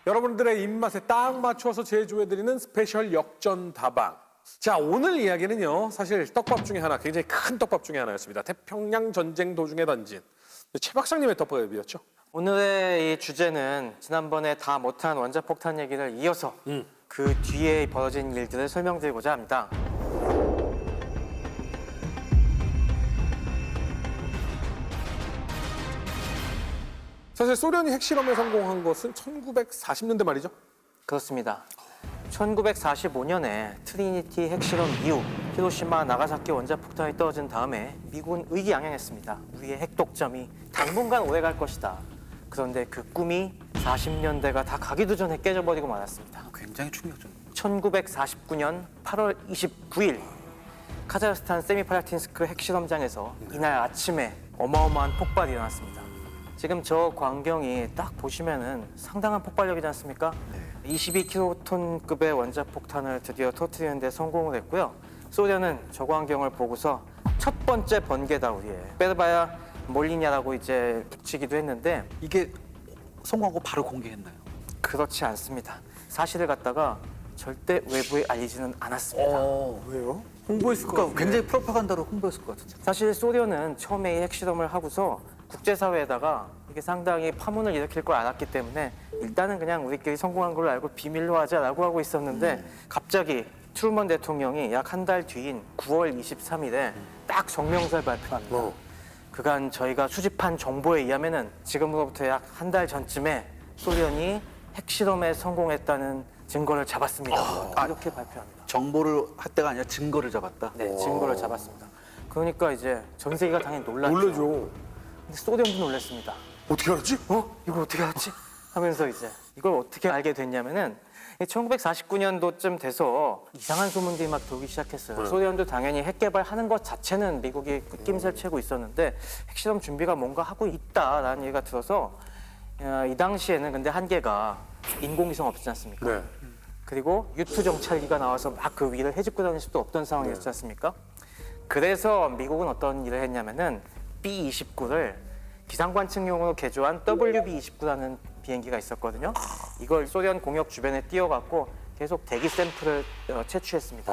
여러분들의 입맛에 딱 맞춰서 제조해드리는 스페셜 역전 다방. 자, 오늘 이야기는요, 사실 떡밥 중에 하나, 굉장히 큰 떡밥 중에 하나였습니다. 태평양 전쟁 도중에 던진 최 박사님의 떡밥이었죠. 오늘의 이 주제는 지난번에 다 못한 원자폭탄 얘기를 이어서 그 뒤에 벌어진 일들을 설명드리고자 합니다. 사실 소련이 핵실험에 성공한 것은 1940년대 말이죠. 그렇습니다. 1945년에 트리니티 핵실험 이후 히로시마, 나가사키 원자폭탄이 떨어진 다음에 미국은 의기양양했습니다. 우리의 핵독점이 당분간 오래갈 것이다. 그런데 그 꿈이 40년대가 다 가기도 전에 깨져버리고 말았습니다. 굉장히 충격적이에요. 1949년 8월 29일 카자흐스탄 세미팔라틴스크 핵실험장에서 이날 아침에 어마어마한 폭발이 일어났습니다. 지금 저 광경이 딱 보시면은 상당한 폭발력이지 않습니까? 22킬로톤급의 원자폭탄을 드디어 터뜨리는 데 성공을 했고요. 소련은 저 광경을 보고서 첫 번째 번개다 우리의 빼봐야 몰리냐라고 이제 붙이기도 했는데 이게 성공하고 바로 공개했나요? 그렇지 않습니다. 사실을 갖다가 절대 외부에 알리지는 않았습니다. 왜요? 홍보했을 것 그러니까 같은데. 굉장히 프로파간다로 홍보했을 것 같은데. 사실 소련은 처음에 이 핵실험을 하고서 국제사회에다가 이게 상당히 파문을 일으킬 걸 알았기 때문에 일단은 그냥 우리끼리 성공한 걸로 알고 비밀로 하자라고 하고 있었는데 갑자기 트루먼 대통령이 약 한 달 뒤인 9월 23일에 딱 성명서를 발표합니다. 그간 저희가 수집한 정보에 의하면은 지금으로부터 약 한 달 전쯤에 소련이 핵실험에 성공했다는 증거를 잡았습니다. 이렇게 발표합니다. 정보를 할 때가 아니라 증거를 잡았다. 네, 증거를 잡았습니다. 그러니까 이제 전 세계가 당연히 놀랐죠. 놀라죠. 근데 소련도 놀랐습니다. 어떻게 알았지? 이걸 어떻게 알았지? 하면서 이제 이걸 어떻게 알게 됐냐면은 1949년도쯤 돼서 이상한 소문들이 막 돌기 시작했어요. 소련도 당연히 핵 개발하는 것 자체는 미국이 낌새를 채고 있었는데 핵실험 준비가 뭔가 하고 있다라는 얘기가 들어서 이 당시에는 근데 한계가 인공위성 없지 않습니까? 네. 그리고 유투 정찰기가 나와서 막 그 위를 헤집고 다닐 수도 없던 상황이었지 않습니까? 그래서 미국은 어떤 일을 했냐면은 B-29를 기상관측용으로 개조한 WB-29라는 비행기가 있었거든요. 이걸 소련 공역 주변에 띄워갖고 계속 대기 샘플을 채취했습니다.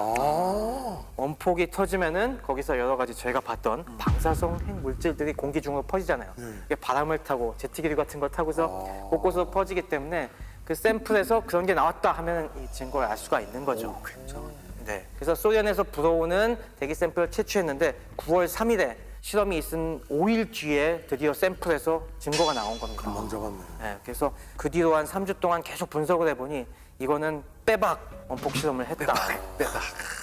원폭이 터지면은 거기서 여러 가지 저희가 봤던 방사성 핵 물질들이 공기 중으로 퍼지잖아요. 이게 바람을 타고 제트기류 같은 걸 타고서 곳곳으로 퍼지기 때문에 그 샘플에서 그런 게 나왔다 하면 이 증거를 알 수가 있는 거죠. 네. 그래서 소련에서 불어오는 대기 샘플을 채취했는데 9월 3일에 실험이 있은 5일 뒤에 드디어 샘플에서 증거가 나온 겁니다. 금방 잡았네. 네, 그래서 그 뒤로 한 3주 동안 계속 분석을 해보니 이거는 빼박 원폭 실험을 했다.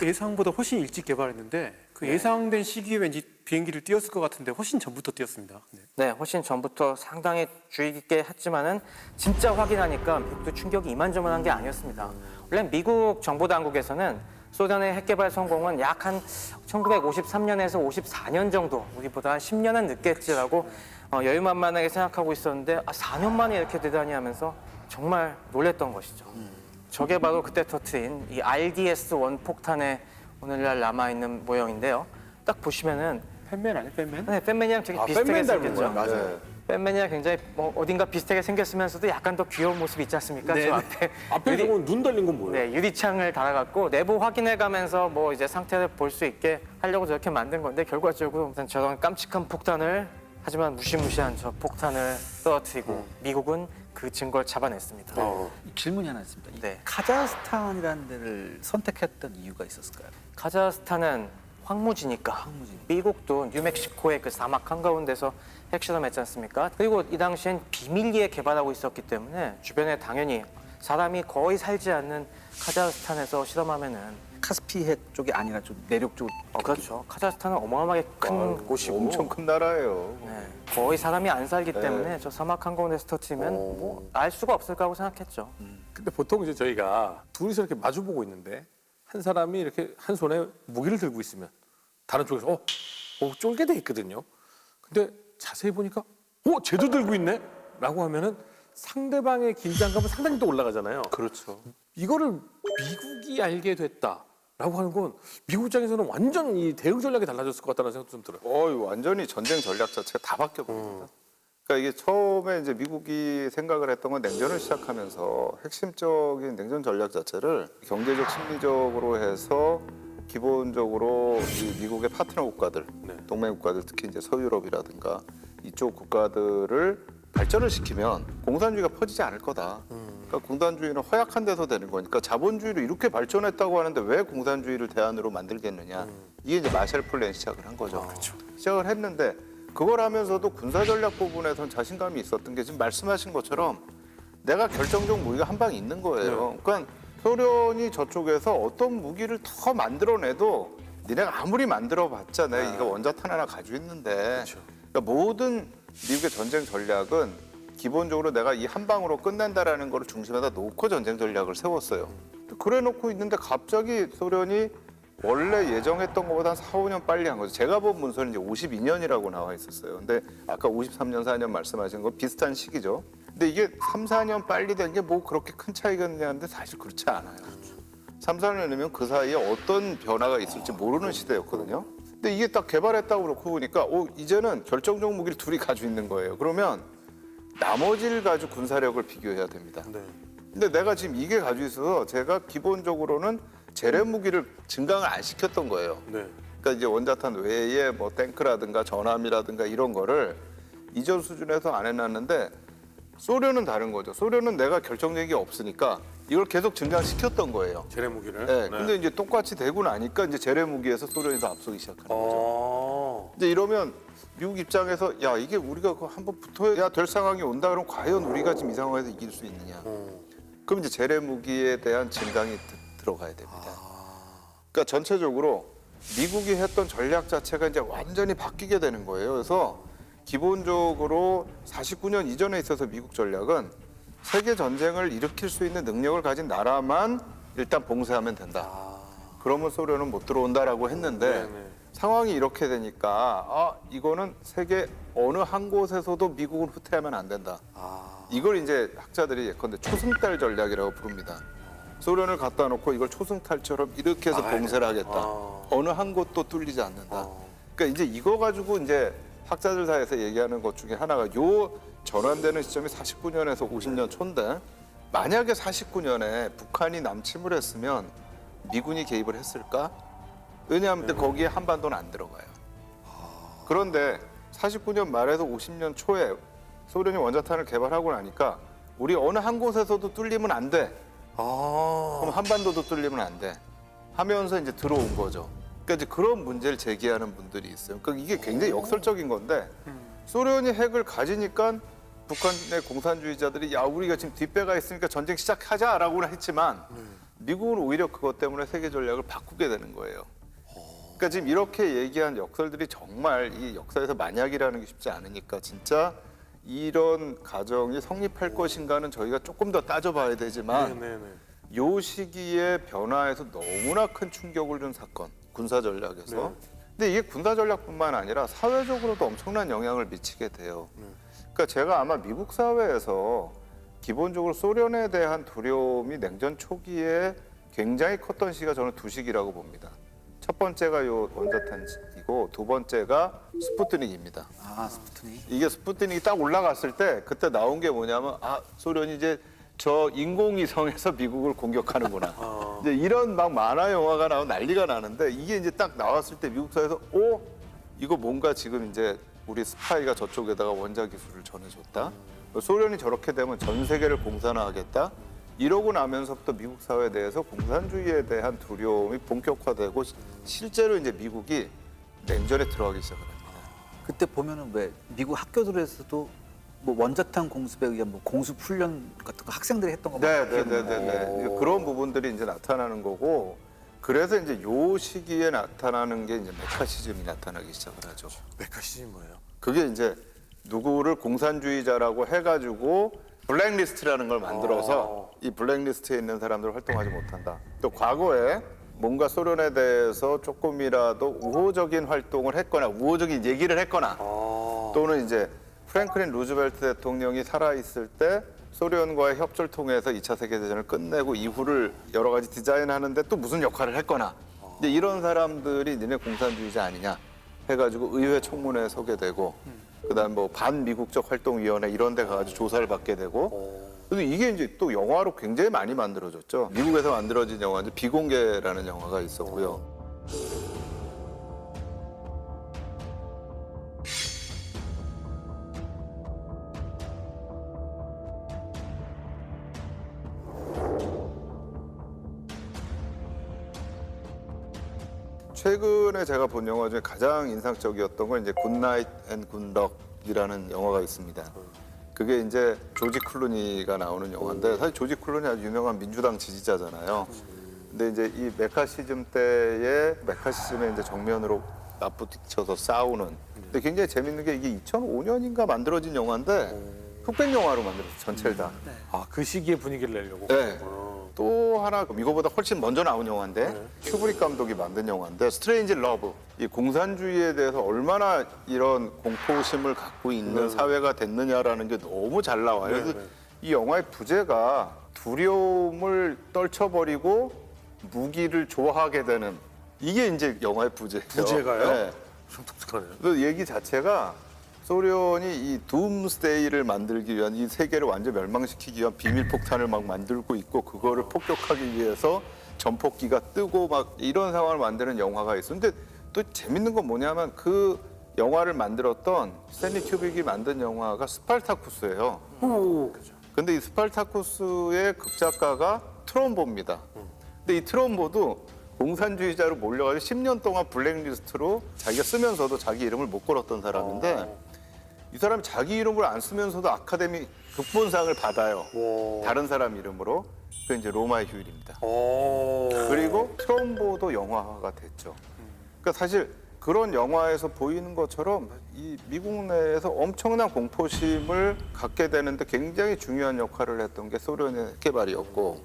예상보다 훨씬 일찍 개발했는데 그 예상된 시기에 왠지 비행기를 띄웠을 것 같은데 훨씬 전부터 띄웠습니다. 네, 훨씬 전부터 상당히 주의 깊게 했지만은 진짜 확인하니까 미국도 충격이 이만저만한 게 아니었습니다. 원래 미국 정보 당국에서는 소련의 핵 개발 성공은 약 한 1953년에서 54년 정도, 우리보다 10년은 늦겠지라고 여유만만하게 생각하고 있었는데 4년 만에 이렇게 되다니 하면서 정말 놀랬던 것이죠. 저게 바로 그때 터트린 이 RDS-1 폭탄에 오늘날 남아있는 모형인데요. 딱 보시면은 팬맨 아니에요? 팬맨? 네, 팬맨이랑 되게 비슷하게 팬맨 닮은 생겼죠. 거야. 맞아요. 팬맨이랑 굉장히 어딘가 비슷하게 생겼으면서도 약간 더 귀여운 모습이 있지 않습니까? 네. 저 앞에 앞에 저건 눈 달린 건 뭐예요? 네, 유리창을 달아갖고 내부 확인해가면서 뭐 이제 상태를 볼 수 있게 하려고 저렇게 만든 건데 결과적으로 일단 저런 깜찍한 폭탄을 하지만 무시무시한 저 폭탄을 떨어뜨리고 미국은 그 증거를 잡아냈습니다. 질문이 하나 있습니다. 이 네. 카자흐스탄이라는 데를 선택했던 이유가 있었을까요? 카자흐스탄은 황무지니까 미국도 뉴멕시코의 그 사막 한가운데서 핵실험했지 않습니까? 그리고 이 당시엔 비밀리에 개발하고 있었기 때문에 주변에 당연히 사람이 거의 살지 않는 카자흐스탄에서 실험하면은 카스피해 쪽이 아니라 좀 내륙 쪽. 그렇죠. 카자흐스탄은 어마어마하게 큰 곳이고 엄청 큰 나라예요. 네, 거의 사람이 안 살기 때문에 저 사막 한가운데서 터트리면 뭐 알 수가 없을 거라고 생각했죠. 근데 보통 이제 저희가 둘이서 이렇게 마주보고 있는데 한 사람이 이렇게 한 손에 무기를 들고 있으면 다른 쪽에서 쫄게 돼 있거든요. 근데 자세히 보니까 쟤도 들고 있네? 라고 하면은 상대방의 긴장감은 상당히 또 올라가잖아요. 그렇죠. 이거를 미국이 알게 됐다라고 하는 건 미국 입장에서는 완전 이 대응 전략이 달라졌을 것 같다는 생각도 좀 들어요. 이거 완전히 전쟁 전략 자체가 다 바뀌어 버립니다. 그러니까 이게 처음에 이제 미국이 생각을 했던 건 냉전을 시작하면서 핵심적인 냉전 전략 자체를 경제적, 심리적으로 해서 기본적으로 이 미국의 파트너 국가들, 동맹 국가들, 특히 이제 서유럽이라든가 이쪽 국가들을 발전을 시키면 공산주의가 퍼지지 않을 거다. 그러니까 공산주의는 허약한 데서 되는 거니까 자본주의로 이렇게 발전했다고 하는데 왜 공산주의를 대안으로 만들겠느냐. 이게 이제 마샬 플랜 시작을 한 거죠. 시작을 했는데 그걸 하면서도 군사 전략 부분에선 자신감이 있었던 게 지금 말씀하신 것처럼 내가 결정적 무기가 한 방 있는 거예요. 그러니까 소련이 저쪽에서 어떤 무기를 더 만들어내도 니네가 아무리 만들어봤자 내가 이거 원자탄 하나 가지고 있는데 그러니까 모든 미국의 전쟁 전략은 기본적으로 내가 이 한 방으로 끝낸다라는 거를 중심에다 놓고 전쟁 전략을 세웠어요. 그래 놓고 있는데 갑자기 소련이 원래 예정했던 것보다 한 4, 5년 빨리 한 거죠. 제가 본 문서는 이제 52년이라고 나와 있었어요. 근데 아까 53년, 4년 말씀하신 거 비슷한 시기죠. 근데 이게 3, 4년 빨리 된 게 뭐 그렇게 큰 차이가 있냐는데 사실 그렇지 않아요. 3, 4년이면 그 사이에 어떤 변화가 있을지 모르는 시대였거든요. 근데 이게 딱 개발했다고 그렇고 보니까 이제는 결정적 무기를 둘이 가지고 있는 거예요. 그러면 나머지를 가지고 군사력을 비교해야 됩니다. 근데 내가 지금 이게 가지고 있어서 제가 기본적으로는 재래 무기를 증강을 안 시켰던 거예요. 그러니까 이제 원자탄 외에 뭐 탱크라든가 전함이라든가 이런 거를 이전 수준에서 안 해놨는데 소련은 다른 거죠. 소련은 내가 결정적인 게 없으니까 이걸 계속 증강시켰던 거예요. 재래 무기를. 네. 근데 이제 똑같이 되고 나니까 이제 재래 무기에서 소련이 더 앞서기 시작하는 거죠. 이제 이러면 미국 입장에서 야 이게 우리가 한번 붙어야 될 상황이 온다 그러면 과연 우리가 지금 이 상황에서 이길 수 있느냐. 그럼 이제 재래 무기에 대한 증강이 들어가야 됩니다. 그러니까 전체적으로 미국이 했던 전략 자체가 이제 완전히 바뀌게 되는 거예요. 그래서 기본적으로 49년 이전에 있어서 미국 전략은 세계 전쟁을 일으킬 수 있는 능력을 가진 나라만 일단 봉쇄하면 된다. 그러면 소련은 못 들어온다라고 했는데 상황이 이렇게 되니까 이거는 세계 어느 한 곳에서도 미국을 후퇴하면 안 된다. 이걸 이제 학자들이 예컨대 초승달 전략이라고 부릅니다. 소련을 갖다 놓고 이걸 초승달처럼 이렇게 해서 봉쇄를 하겠다. 어느 한 곳도 뚫리지 않는다. 그러니까 이제 이거 가지고 이제 학자들 사이에서 얘기하는 것 중에 하나가 요 전환되는 시점이 49년에서 50년 초인데 만약에 49년에 북한이 남침을 했으면 미군이 개입을 했을까? 왜냐하면 거기에 한반도는 안 들어가요. 그런데 49년 말에서 50년 초에 소련이 원자탄을 개발하고 나니까 우리 어느 한 곳에서도 뚫리면 안 돼. 그럼 한반도도 뚫리면 안 돼. 하면서 이제 들어온 거죠. 그러니까 이제 그런 문제를 제기하는 분들이 있어요. 그러니까 이게 굉장히 역설적인 건데 소련이 핵을 가지니까 북한의 공산주의자들이 야 우리가 지금 뒷배가 있으니까 전쟁 시작하자라고는 했지만 미국은 오히려 그것 때문에 세계 전략을 바꾸게 되는 거예요. 그러니까 지금 이렇게 얘기한 역설들이 정말 이 역사에서 만약이라는 게 쉽지 않으니까 진짜 이런 가정이 성립할 것인가는 저희가 조금 더 따져봐야 되지만 요 시기에 변화에서 너무나 큰 충격을 준 사건, 군사 전략에서. 근데 이게 군사 전략뿐만 아니라 사회적으로도 엄청난 영향을 미치게 돼요. 그러니까 제가 아마 미국 사회에서 기본적으로 소련에 대한 두려움이 냉전 초기에 굉장히 컸던 시기가 저는 두 시기라고 봅니다. 첫 번째가 요 원자탄이고 두 번째가 스푸트닉입니다. 스푸트닉. 이게 스푸트닉이 딱 올라갔을 때 그때 나온 게 뭐냐면 소련이 이제 저 인공위성에서 미국을 공격하는구나. 이제 이런 막 만화 영화가 나오고 난리가 나는데 이게 이제 딱 나왔을 때 미국 사회에서 이거 뭔가 지금 이제 우리 스파이가 저쪽에다가 원자 기술을 전해줬다. 소련이 저렇게 되면 전 세계를 공산화하겠다. 이러고 나면서부터 미국 사회 내에서 공산주의에 대한 두려움이 본격화되고 실제로 이제 미국이 냉전에 들어가기 시작을 합니다. 그때 보면은 왜 미국 학교들에서도 뭐 원자탄 공습에 의한 뭐 공습 훈련 같은 거 학생들이 했던 거 네. 그런 부분들이 이제 나타나는 거고 그래서 이제 요 시기에 나타나는 게 이제 메카시즘이 나타나기 시작을 하죠. 메카시즘 뭐예요? 그게 이제 누구를 공산주의자라고 해가지고 블랙리스트라는 걸 만들어서 이 블랙리스트에 있는 사람들을 활동하지 못한다. 또 과거에 뭔가 소련에 대해서 조금이라도 우호적인 활동을 했거나 우호적인 얘기를 했거나 또는 이제 프랭클린 루즈벨트 대통령이 살아있을 때 소련과의 협조를 통해서 2차 세계대전을 끝내고 이후를 여러 가지 디자인하는데 또 무슨 역할을 했거나 근데 이런 사람들이 니네 공산주의자 아니냐 해가지고 의회 청문회에 서게 되고 그다음 뭐 반미국적 활동위원회 이런 데 가가지고 조사를 받게 되고 근데 이게 이제 또 영화로 굉장히 많이 만들어졌죠. 미국에서 만들어진 영화인데 비공개라는 영화가 있었고요. 최근에 제가 본 영화 중에 가장 인상적이었던 건 이제 굿나잇 앤 굿럭이라는 영화가 있습니다. 그게 이제 조지 클루니가 나오는 영화인데 사실 조지 클루니 아주 유명한 민주당 지지자잖아요. 근데 이제 이 메카시즘 때에 메카시즘에 이제 정면으로 맞부딪혀서 싸우는. 근데 굉장히 재밌는 게 이게 2005년인가 만들어진 영화인데 흑백 영화로 만들었어요. 전체를 다. 아, 그 시기에 분위기를 내려고. 네. 또 하나 이거보다 훨씬 먼저 나온 영화인데 큐브릭 감독이 만든 영화인데 스트레인지 러브. 이 공산주의에 대해서 얼마나 이런 공포심을 갖고 있는 사회가 됐느냐라는 게 너무 잘 나와요. 그래서 이 영화의 부제가 두려움을 떨쳐버리고 무기를 좋아하게 되는 이게 이제 영화의 부제예요. 부제가요? 네. 좀 독특하네요. 그 얘기 자체가 소련이 이 둠스데이를 만들기 위한 이 세계를 완전 멸망시키기 위한 비밀 폭탄을 막 만들고 있고 그거를 폭격하기 위해서 전폭기가 뜨고 막 이런 상황을 만드는 영화가 있어. 근데 또 재밌는 건 뭐냐면 그 영화를 만들었던 스탠리 큐빅이 만든 영화가 스파르타쿠스예요. 근데 이 스파르타쿠스의 극작가가 트럼보입니다. 근데 이 트럼보도 공산주의자로 몰려가지고 10년 동안 블랙리스트로 자기가 쓰면서도 자기 이름을 못 걸었던 사람인데 이 사람이 자기 이름을 안 쓰면서도 아카데미 극본상을 받아요. 다른 사람 이름으로. 그 이제 로마의 휴일입니다. 그리고 트럼보도 영화화가 됐죠. 그러니까 사실 그런 영화에서 보이는 것처럼 이 미국 내에서 엄청난 공포심을 갖게 되는데 굉장히 중요한 역할을 했던 게 소련의 개발이었고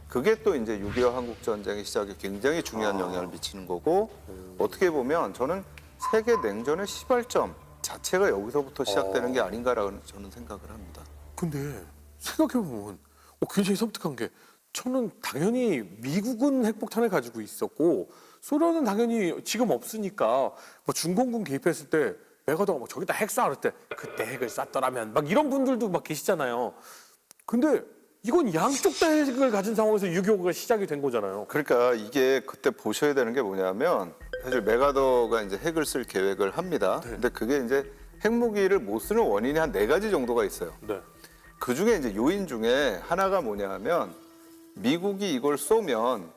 그게 또 이제 6.25 한국 전쟁의 시작에 굉장히 중요한 영향을 미치는 거고 어떻게 보면 저는 세계 냉전의 시발점 자체가 여기서부터 시작되는 게 아닌가라고 저는 생각을 합니다. 근데 생각해보면 굉장히 섬뜩한 게 저는 당연히 미국은 핵폭탄을 가지고 있었고 소련은 당연히 지금 없으니까 뭐 중공군 개입했을 때 메가더가 막 저기다 핵 쏴 그럴 때 그때 핵을 쐈더라면 막 이런 분들도 막 계시잖아요. 근데 이건 양쪽 다 핵을 가진 상황에서 6.25가 시작이 된 거잖아요. 그러니까 이게 그때 보셔야 되는 게 뭐냐면 사실 메가더가 이제 핵을 쓸 계획을 합니다. 근데 그게 이제 핵무기를 못 쓰는 원인이 한 4가지 정도가 있어요. 네. 그 중에 이제 요인 중에 하나가 뭐냐면 미국이 이걸 쏘면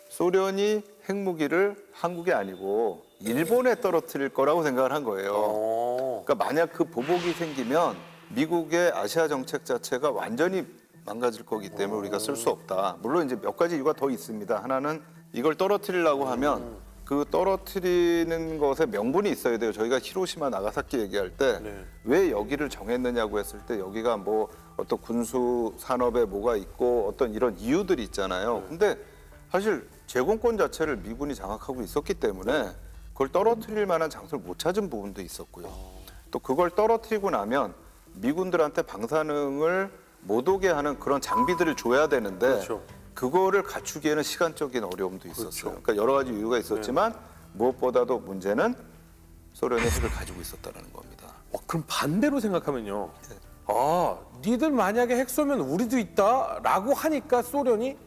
소련이 핵무기를 한국이 아니고 일본에 떨어뜨릴 거라고 생각을 한 거예요. 그러니까 만약 그 보복이 생기면 미국의 아시아 정책 자체가 완전히 망가질 거기 때문에 우리가 쓸 수 없다. 물론 이제 몇 가지 이유가 더 있습니다. 하나는 이걸 떨어뜨리려고 하면 그 떨어뜨리는 것에 명분이 있어야 돼요. 저희가 히로시마 나가사키 얘기할 때 왜 여기를 정했느냐고 했을 때 여기가 뭐 어떤 군수 산업에 뭐가 있고 어떤 이런 이유들이 있잖아요. 근데 사실 제공권 자체를 미군이 장악하고 있었기 때문에 그걸 떨어뜨릴 만한 장소를 못 찾은 부분도 있었고요. 또 그걸 떨어뜨리고 나면 미군들한테 방사능을 못 오게 하는 그런 장비들을 줘야 되는데 그렇죠. 그거를 갖추기에는 시간적인 어려움도 있었어요. 그러니까 여러 가지 이유가 있었지만 무엇보다도 문제는 소련이 핵을 가지고 있었다는 겁니다. 그럼 반대로 생각하면요. 아, 니들 만약에 핵 쏘면 우리도 있다라고 하니까 소련이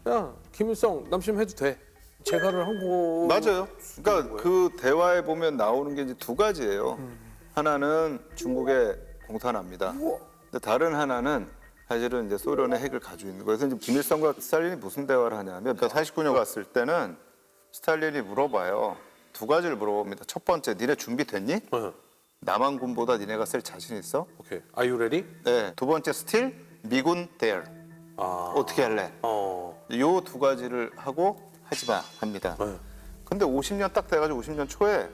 야, 김일성 남심 해도 돼. 제가를 한 거. 맞아요. 그러니까 그 대화에 보면 나오는 게 이제 2가지예요. 하나는 중국의 공산화입니다. 근데 다른 하나는 사실은 이제 소련의 핵을 가지고 있는 거예요. 그래서 이제 김일성과 스탈린이 무슨 대화를 하냐면 1949년 갔을 때는 스탈린이 물어봐요. 2가지를 물어봅니다. 첫 번째, 니네 준비됐니? 네. 남한군보다 니네가 쓸 자신 있어? 오케이. Are you ready? 네. 2번째, still 미군 there. 어떻게 할래? 요 2가지를 하고 하지 마 합니다. 근데 50년 딱 돼가지고 50년 초에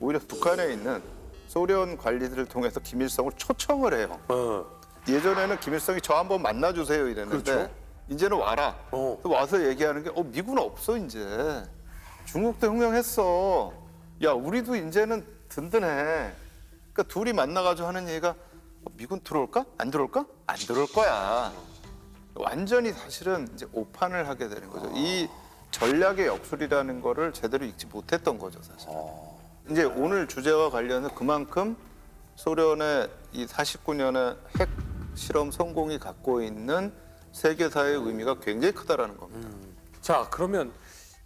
오히려 북한에 있는 소련 관리들을 통해서 김일성을 초청을 해요. 예전에는 김일성이 저 한번 만나주세요 이랬는데 그렇죠. 이제는 와라. 와서 얘기하는 게 미군 없어 이제. 중국도 혁명했어. 야 우리도 이제는 든든해. 그러니까 둘이 만나가지고 하는 얘기가 미군 들어올까? 안 들어올까? 안 들어올 거야. 완전히 사실은 이제 오판을 하게 되는 거죠. 이 전략의 역술이라는 거를 제대로 읽지 못했던 거죠, 사실. 이제 오늘 주제와 관련해서 그만큼 소련의 이 49년의 핵 실험 성공이 갖고 있는 세계사의 의미가 굉장히 크다라는 겁니다. 자, 그러면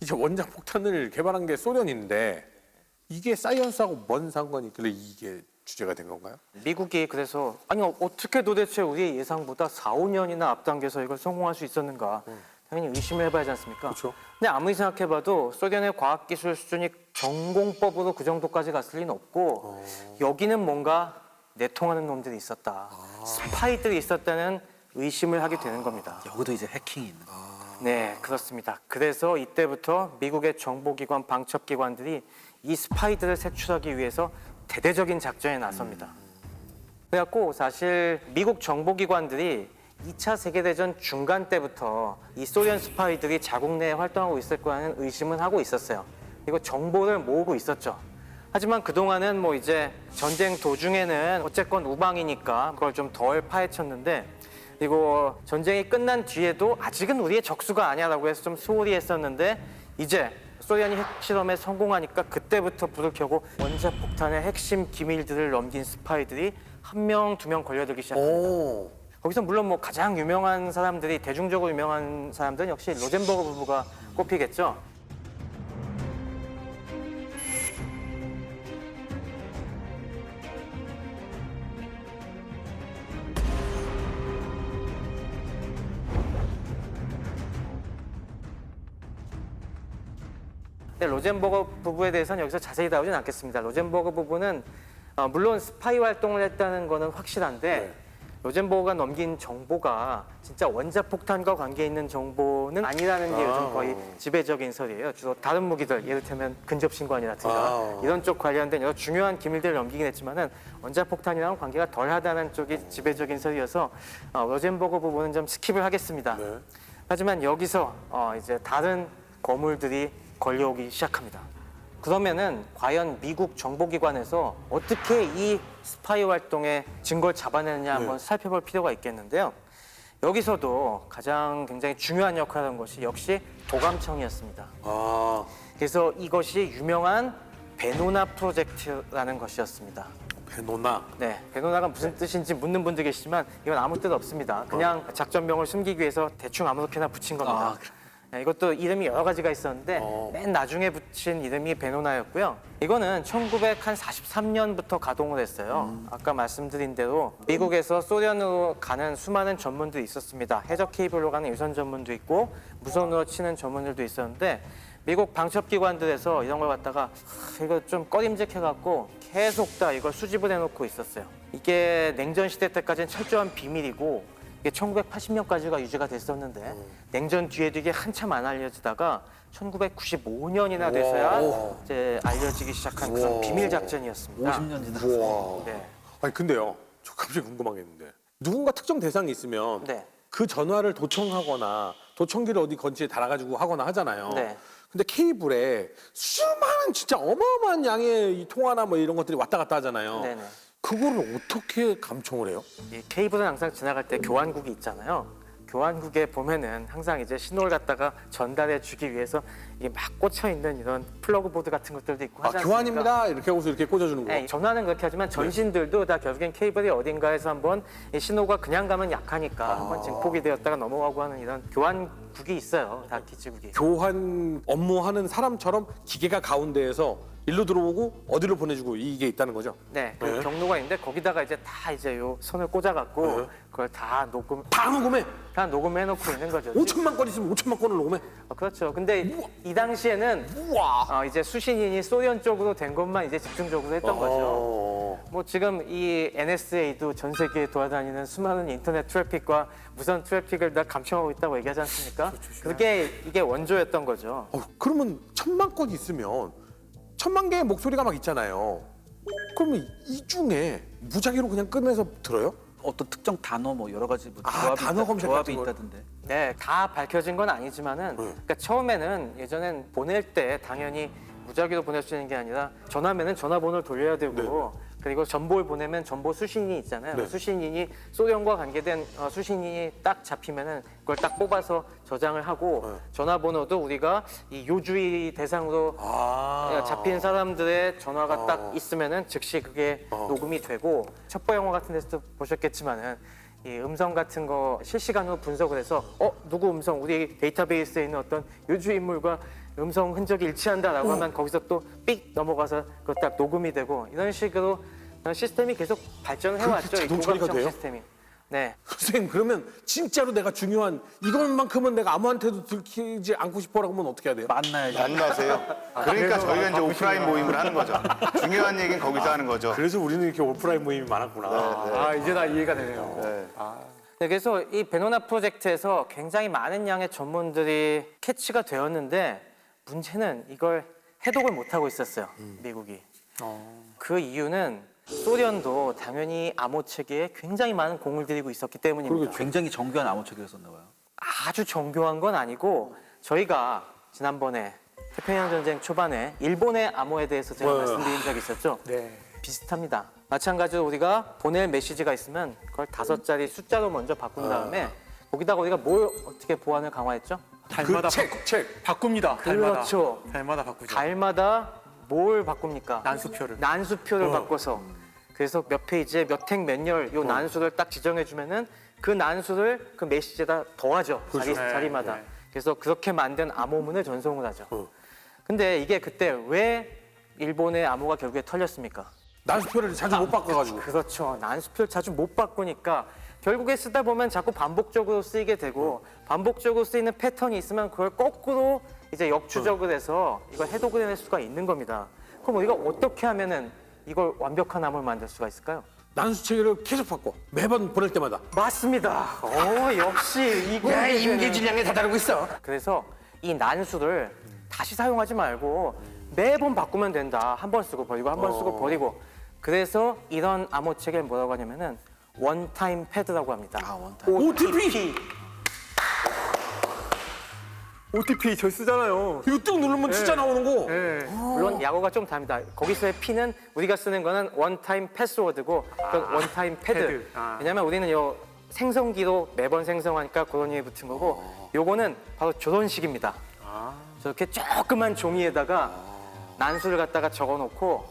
이제 원자 폭탄을 개발한 게 소련인데 이게 사이언스하고 뭔 상관이 있길래 이게 주제가 된 건가요? 미국이 그래서 아니 어떻게 도대체 우리의 예상보다 4, 5년이나 앞당겨서 이걸 성공할 수 있었는가 당연히 의심을 해봐야 하지 않습니까? 그렇죠. 근데 아무리 생각해봐도 소련의 과학기술 수준이 전공법으로 그 정도까지 갔을 리는 없고 여기는 뭔가 내통하는 놈들이 있었다. 스파이들이 있었다는 의심을 하게 되는 겁니다. 여기도 이제 해킹이 있는 거예요. 네, 그렇습니다. 그래서 이때부터 미국의 정보기관, 방첩기관들이 이 스파이들을 색출하기 위해서 대대적인 작전에 나섭니다. 그래갖고 사실 미국 정보기관들이 2차 세계대전 중간 때부터 이 소련 스파이들이 자국 내에 활동하고 있을 거라는 의심은 하고 있었어요. 그리고 정보를 모으고 있었죠. 하지만 그동안은 뭐 이제 전쟁 도중에는 어쨌건 우방이니까 그걸 좀 덜 파헤쳤는데 그리고 전쟁이 끝난 뒤에도 아직은 우리의 적수가 아니야라고 해서 좀 소홀히 했었는데 이제 소련이 핵실험에 성공하니까 그때부터 불을 켜고 원자폭탄의 핵심 기밀들을 넘긴 스파이들이 1명, 2명 걸려들기 시작합니다. 거기서 물론 뭐 가장 유명한 사람들이 대중적으로 유명한 사람들은 역시 로젠버그 부부가 꼽히겠죠. 네, 로젠버그 부부에 대해서는 여기서 자세히 다루진 않겠습니다. 로젠버그 부부는 물론 스파이 활동을 했다는 거는 확실한데 로젠버그가 넘긴 정보가 진짜 원자폭탄과 관계 있는 정보는 아니라는 게 요즘 거의 지배적인 설이에요. 주로 다른 무기들, 예를들면 근접신관이라든가 이런 쪽 관련된 여러 중요한 기밀들을 넘기긴 했지만은 원자폭탄이랑 관계가 덜하다는 쪽이 지배적인 설이어서 로젠버그 부부는 좀 스킵을 하겠습니다. 하지만 여기서 이제 다른 거물들이 걸려오기 시작합니다. 그러면은 과연 미국 정보기관에서 어떻게 이 스파이 활동의 증거를 잡아내느냐 한번 살펴볼 필요가 있겠는데요. 여기서도 가장 굉장히 중요한 역할을 한 것이 역시 도감청이었습니다. 그래서 이것이 유명한 베노나 프로젝트라는 것이었습니다. 베노나. 네, 베노나가 무슨 뜻인지 묻는 분도 계시지만 이건 아무 뜻 없습니다. 그냥 작전명을 숨기기 위해서 대충 아무렇게나 붙인 겁니다. 네, 이것도 이름이 여러 가지가 있었는데 맨 나중에 붙인 이름이 베노나였고요. 이거는 1943년부터 가동을 했어요. 아까 말씀드린 대로 미국에서 소련으로 가는 수많은 전문들이 있었습니다. 해적 케이블로 가는 유선 전문도 있고 무선으로 치는 전문들도 있었는데 미국 방첩기관들에서 이런 걸 갖다가 이거 좀 꺼림직해갖고 계속 다 이걸 수집을 해놓고 있었어요. 이게 냉전 시대 때까지는 철저한 비밀이고 이게 1980년까지가 유지가 됐었는데 냉전 뒤에도 이게 한참 안 알려지다가 1995년이나 돼서야 이제 알려지기 시작한 그런 비밀 작전이었습니다. 50년 지났어요. 네. 아니 근데요, 저 갑자기 궁금한 게 있는데 누군가 특정 대상이 있으면 네. 그 전화를 도청하거나 도청기를 어디 건지에 달아가지고 하거나 하잖아요. 네. 근데 케이블에 수많은 진짜 어마어마한 양의 이 통화나 뭐 이런 것들이 왔다 갔다 하잖아요. 네네. 그거를 어떻게 감청을 해요? 이 케이블은 항상 지나갈 때 교환국이 있잖아요. 교환국에 보면은 항상 이제 신호를 갖다가 전달해 주기 위해서 이게 막 꽂혀 있는 이런 플러그 보드 같은 것들도 있고 하지 않습니까? 교환입니다. 이렇게 하고서 이렇게 꽂아주는 거. 네, 전화는 그렇게 하지만 전신들도 다 결국엔 케이블이 어딘가에서 한번 이 신호가 그냥 가면 약하니까 한번 증폭이 되었다가 넘어가고 하는 이런 교환국이 있어요. 다 기지국이. 교환 업무하는 사람처럼 기계가 가운데에서 일로 들어오고 어디로 보내주고 이게 있다는 거죠. 네, 그 경로가 있는데 거기다가 이제 다 이제 요 선을 꽂아갖고 그걸 다 녹음해. 다 녹음해놓고 있는 거죠. 5천만 건 있으면 5천만 건을 녹음해. 그렇죠. 근데 이 당시에는 이제 수신인이 소련 쪽으로 된 것만 이제 집중적으로 했던 거죠. 뭐 지금 이 NSA도 전 세계에 돌아다니는 수많은 인터넷 트래픽과 무선 트래픽을 다 감청하고 있다고 얘기하지 않습니까? 그게 이게 원조였던 거죠. 그러면 1,000만 건 있으면 1,000만 개의 목소리가 막 있잖아요. 그러면 이 중에 무작위로 그냥 꺼내서 들어요? 어떤 특정 단어 뭐 여러 가지 뭐 단어 검색 조합이 같은 걸. 있다던데. 네, 다 밝혀진 건 아니지만은 그러니까 처음에는 예전엔 보낼 때 당연히 무작위로 보낼 수 있는 게 아니라 전화면은 전화번호를 돌려야 되고 그리고 전보를 보내면 전보 수신인이 있잖아요. 네. 수신인이 소련과 관계된 수신인이 딱 잡히면은 그걸 딱 뽑아서 저장을 하고 전화번호도 우리가 이 요주의 대상으로 잡힌 사람들의 전화가 딱 있으면은 즉시 그게 녹음이 되고 첩보 영화 같은 데서도 보셨겠지만은 이 음성 같은 거 실시간으로 분석을 해서 누구 음성 우리 데이터베이스에 있는 어떤 요주 인물과 음성 흔적이 일치한다라고 하면 거기서 또 삑 넘어가서 그거 딱 녹음이 되고 이런 식으로 시스템이 계속 발전을 해왔죠. 이 자동 처리가 고감청 돼요? 시스템이. 네. 선생님 그러면 진짜로 내가 중요한 이것만큼은 내가 아무한테도 들키지 않고 싶어라고 하면 어떻게 해야 돼요? 만나야지. 만나세요. 그러니까 저희가 이제 오프라인 모임을 하는 거죠. 중요한 얘기는 거기서 하는 거죠. 그래서 우리는 이렇게 오프라인 모임이 많았구나. 아 이제 다 이해가 되네요. 네, 그래서 이 베노나 프로젝트에서 굉장히 많은 양의 전문들이 캐치가 되었는데 문제는 이걸 해독을 못하고 있었어요. 미국이. 그 이유는 소련도 당연히 암호 체계에 굉장히 많은 공을 들이고 있었기 때문입니다. 굉장히 정교한 암호체계를 썼나 봐요. 아주 정교한 건 아니고 저희가 지난번에 태평양 전쟁 초반에 일본의 암호에 대해서 제가 말씀드린 적이 있었죠. 네. 비슷합니다. 마찬가지로 우리가 보낼 메시지가 있으면 그걸 5자리 숫자로 먼저 바꾼 다음에 거기다가 우리가 뭘 어떻게 보안을 강화했죠? 달마다 책. 바꿉니다. 그렇죠. 달마다 바꾸죠. 달마다 뭘 바꿉니까? 난수표를. 난수표를 바꿔서 그래서 몇 페이지에 몇 행 몇 열 요 난수를 딱 지정해 주면은 그 난수를 그 메시지에다 더하죠. 자리마다. 네. 그래서 그렇게 만든 암호문을 전송을 하죠. 근데 이게 그때 왜 일본의 암호가 결국에 털렸습니까? 난수표를 자주 못 바꿔가지고. 그렇죠. 난수표를 자주 못 바꾸니까 결국에 쓰다 보면 자꾸 반복적으로 쓰이게 되고 반복적으로 쓰이는 패턴이 있으면 그걸 거꾸로 이제 역추적을 해서 이걸 해독을 해낼 수가 있는 겁니다. 그럼 우리가 어떻게 하면은 이걸 완벽한 암을 만들 수가 있을까요? 난수 체계를 계속 바꿔. 매번 보낼 때마다. 맞습니다. 역시 이거 임계질량에 다다르고 있어. 그래서 이 난수를 다시 사용하지 말고 매번 바꾸면 된다. 한 번 쓰고 버리고 한 번 쓰고 버리고. 그래서 이런 암호 체계를 뭐라고 하냐면은 원타임 패드라고 합니다. OTP. OTP 저희 쓰잖아요. 이거 뚝 누르면 진짜 나오는 거. 네. 물론 약어가 좀 다릅니다. 거기서의 P는 우리가 쓰는 거는 원타임 패스워드고 그건 원타임 패드. 패드. 왜냐면 우리는 요 생성기로 매번 생성하니까 그런 이에 붙은 거고 요거는 바로 저런 식입니다. 저렇게 조그만 종이에다가 난수를 갖다가 적어놓고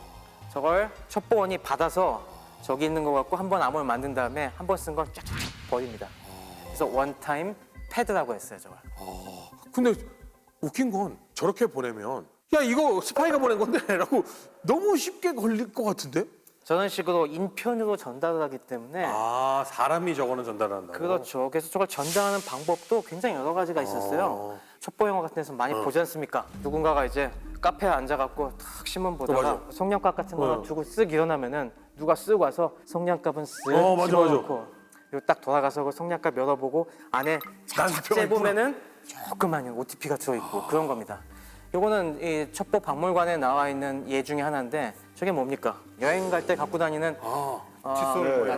저걸 첩보원이 받아서 저기 있는 거 갖고 한 번 암호를 만든 다음에 한 번 쓴 건 쫙쫙 버립니다. 그래서 원타임 패드라고 했어요, 저걸. 근데 웃긴 건 저렇게 보내면 야 이거 스파이가 보낸 건데 라고 너무 쉽게 걸릴 것 같은데? 저런 식으로 인편으로 전달을 하기 때문에 아 사람이 저거는 전달한다고? 그렇죠. 그래서 저걸 전달하는 방법도 굉장히 여러 가지가 있었어요. 첩보 영화 같은 데서 많이 보지 않습니까? 누군가가 이제 카페에 앉아갖고 탁 신문 보다가 맞아. 성냥갑 같은 거 두고 쓱 일어나면은 누가 쓱 와서 성냥갑은 쓱 맞아, 집어넣고 그리고 딱 돌아가서 그 성냥갑 열어보고 안에 난수표가 쫙 보면은 조그만 OTP가 들어있고 그런 겁니다. 요거는 이 첩보 박물관에 나와 있는 예 중에 하나인데 저게 뭡니까? 여행 갈 때 갖고 다니는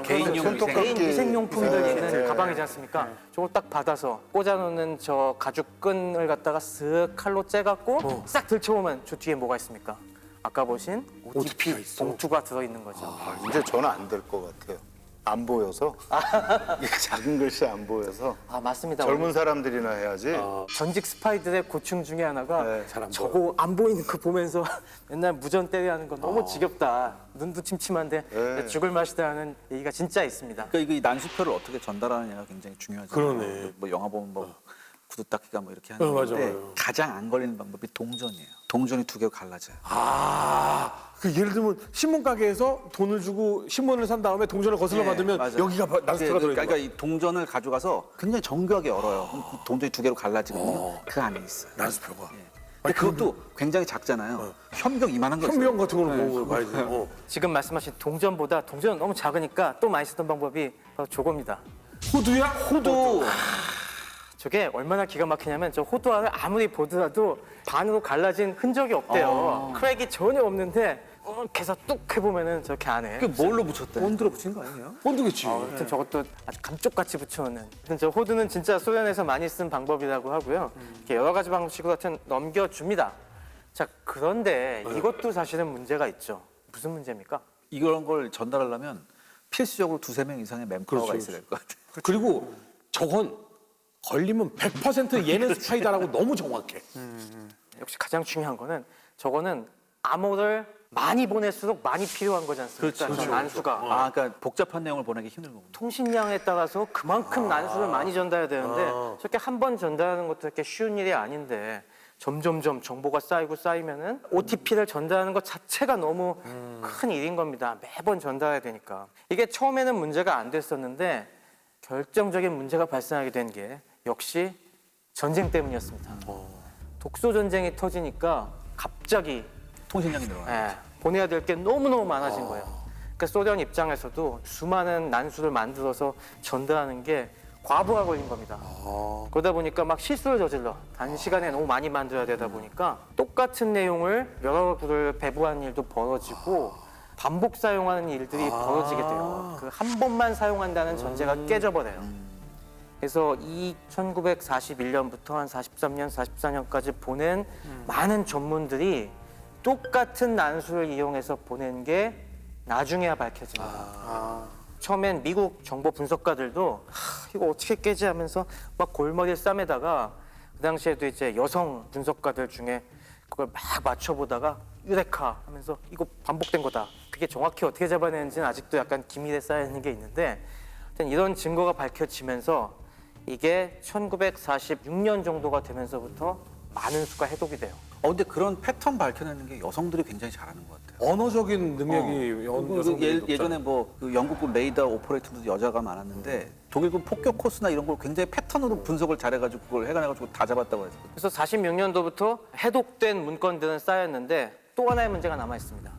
개인용 개인 위생용품들 네, 있는 네. 가방이지 않습니까? 저걸 딱 받아서 꽂아놓는 저 가죽 끈을 갖다가 쓱 칼로 째갖고 싹 들쳐보면 저 뒤에 뭐가 있습니까? 아까 보신 OTP가 OTP 있어. 봉투가 들어있는 거죠. 이제 저는 안 될 것 같아요. 안 보여서 이게 작은 글씨 안 보여서 아 맞습니다. 젊은 사람들이나 해야지. 전직 스파이들의 고충 중에 하나가 네, 잘안 저거 안 보이는 거 보면서 맨날 무전 때려하는 거 너무 지겹다. 눈도 침침한데 네. 죽을 맛이다 하는 얘기가 진짜 있습니다. 그러니까 이거 난수표를 어떻게 전달하느냐가 굉장히 중요하죠. 그러네. 뭐 영화 보면 뭐 구두 닦기가 뭐 이렇게 맞아, 하는데 맞아. 가장 안 걸리는 방법이 동전이에요. 동전이 두 개로 갈라져요. 그 예를 들면 신문 가게에서 돈을 주고 신문을 산 다음에 동전을 거슬러 받으면 맞아요. 여기가 난수표가 들어있는 그러니까 거야. 이 동전을 가져가서 굉장히 정교하게 열어요. 그럼 그 동전이 두 개로 갈라지거든요. 그 안에 있어요. 난수표가. 근데 그것도 굉장히 작잖아요. 현병 이만한 게 있어요. 현미경 같은 거는 보고 봐야지. 지금 말씀하신 동전보다 동전은 너무 작으니까 또 많이 쓰던 방법이 바로 저겁니다. 호두야? 호두. 저게 얼마나 기가 막히냐면 저 호두알을 아무리 보더라도 반으로 갈라진 흔적이 없대요. 크랙이 전혀 없는데 이렇게 해서 뚝 해보면은 저렇게 안에 그게 뭘로 붙였대? 본드로 붙인 거 아니에요? 본드겠지. 아무튼 저것도 아주 감쪽같이 붙여놓는. 아무튼 저 호두는 진짜 소련에서 많이 쓴 방법이라고 하고요. 이렇게 여러 가지 방식으로 하여튼 넘겨줍니다. 자 그런데 이것도 사실은 문제가 있죠. 무슨 문제입니까? 이런 걸 전달하려면 필수적으로 2-3명 이상의 맨파워가 그렇죠, 있어야 될 것 같아요. 그리고 저건 걸리면 100% 얘는 스파이다라고 너무 정확해. 역시 가장 중요한 거는 저거는 암호를 많이 보낼수록 많이 필요한 거지 않습니까? 그렇죠. 저 난수가. 아, 그러니까 복잡한 내용을 보내기 힘든 거군요. 통신량에 따라서 그만큼 난수를 많이 전달해야 되는데 저렇게 한 번 전달하는 것도 이렇게 쉬운 일이 아닌데 점점점 정보가 쌓이고 쌓이면은 OTP를 전달하는 것 자체가 너무 큰 일인 겁니다. 매번 전달해야 되니까. 이게 처음에는 문제가 안 됐었는데 결정적인 문제가 발생하게 된 게 역시 전쟁 때문이었습니다. 독소 전쟁이 터지니까 갑자기 통신량이 늘어나요. 보내야 될 게 너무너무 많아진 거예요. 그러니까 소련 입장에서도 수많은 난수를 만들어서 전달하는 게 과부하 걸린 겁니다. 그러다 보니까 막 실수를 저질러 단시간에 너무 많이 만들어야 되다 보니까 똑같은 내용을 여러 구를 배부한 일도 벌어지고 반복 사용하는 일들이 벌어지게 돼요. 그 한 번만 사용한다는 전제가 깨져버려요. 그래서 이 1941년부터 한 43년, 44년까지 보낸 많은 전문들이 똑같은 난수를 이용해서 보낸 게 나중에야 밝혀집니다. 처음엔 미국 정보 분석가들도 이거 어떻게 깨지 하면서 막 골머리를 싸매다가 그 당시에도 이제 여성 분석가들 중에 그걸 막 맞춰보다가 유레카 하면서 이거 반복된 거다. 그게 정확히 어떻게 잡아내는지는 아직도 약간 기밀에 쌓여있는 게 있는데 하여튼 이런 증거가 밝혀지면서 이게 1946년 정도가 되면서부터 많은 수가 해독이 돼요. 근데 그런 패턴 밝혀내는 게 여성들이 굉장히 잘하는 것 같아요. 언어적인 능력이 여성들이 예전에 그 영국군 레이더 오퍼레이터도 여자가 많았는데 독일군 폭격 코스나 이런 걸 굉장히 패턴으로 분석을 잘해가지고 그걸 해가지고 다 잡았다고 했어요. 그래서 46년도부터 해독된 문건들은 쌓였는데 또 하나의 문제가 남아 있습니다.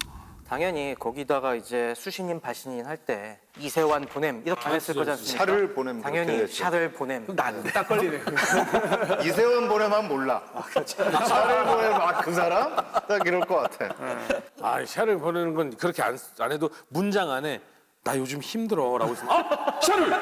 당연히 거기다가 이제 수신인 발신인 할 때 이세환 보냄 이렇게 안 했을 거지 않습니까? 샤를 보냄 그렇게 당연히 됐죠. 샤를 보냄. 딱 걸리네. 이세원 보내면 몰라. 샤를 보내면 그 사람? 딱 이럴 것 같아. 아, 샤를 보내는 건 그렇게 안 해도 문장 안에 나 요즘 힘들어라고 있으면 샤를.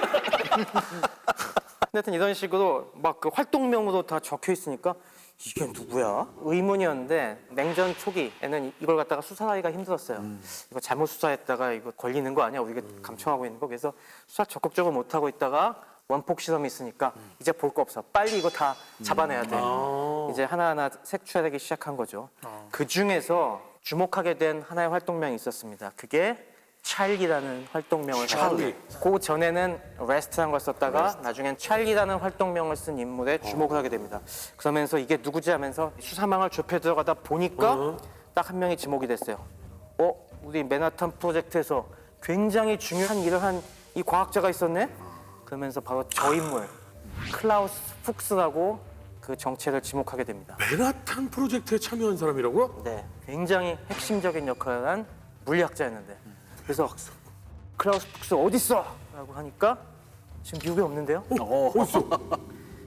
하여튼 이런 식으로 막 그 활동명으로 다 적혀 있으니까 이게 누구야? 의문이었는데 냉전 초기에는 이걸 갖다가 수사하기가 힘들었어요. 이거 잘못 수사했다가 이거 걸리는 거 아니야? 우리가 감청하고 있는 거. 그래서 수사 적극적으로 못 하고 있다가 원폭 실험이 있으니까 이제 볼 거 없어. 빨리 이거 다 잡아내야 돼. 이제 하나하나 색출하기 시작한 거죠. 그 중에서 주목하게 된 하나의 활동명이 있었습니다. 그게 찰리라는 활동명을 찰리. 그 전에는 레스트라는 걸 썼다가 나중엔 찰리라는 활동명을 쓴 인물에 주목을 하게 됩니다. 그러면서 이게 누구지 하면서 수사망을 좁혀 들어가다 보니까 딱 한 명이 지목이 됐어요. 우리 맨하탄 프로젝트에서 굉장히 중요한 일을 한 이 과학자가 있었네? 그러면서 바로 저 인물 클라우스 푹스라고 그 정체를 지목하게 됩니다. 맨하탄 프로젝트에 참여한 사람이라고요? 네, 굉장히 핵심적인 역할을 한 물리학자였는데 그래서 클라우스 푹스 어디 있어? 라고 하니까 지금 미국에 없는데요? 어딨어?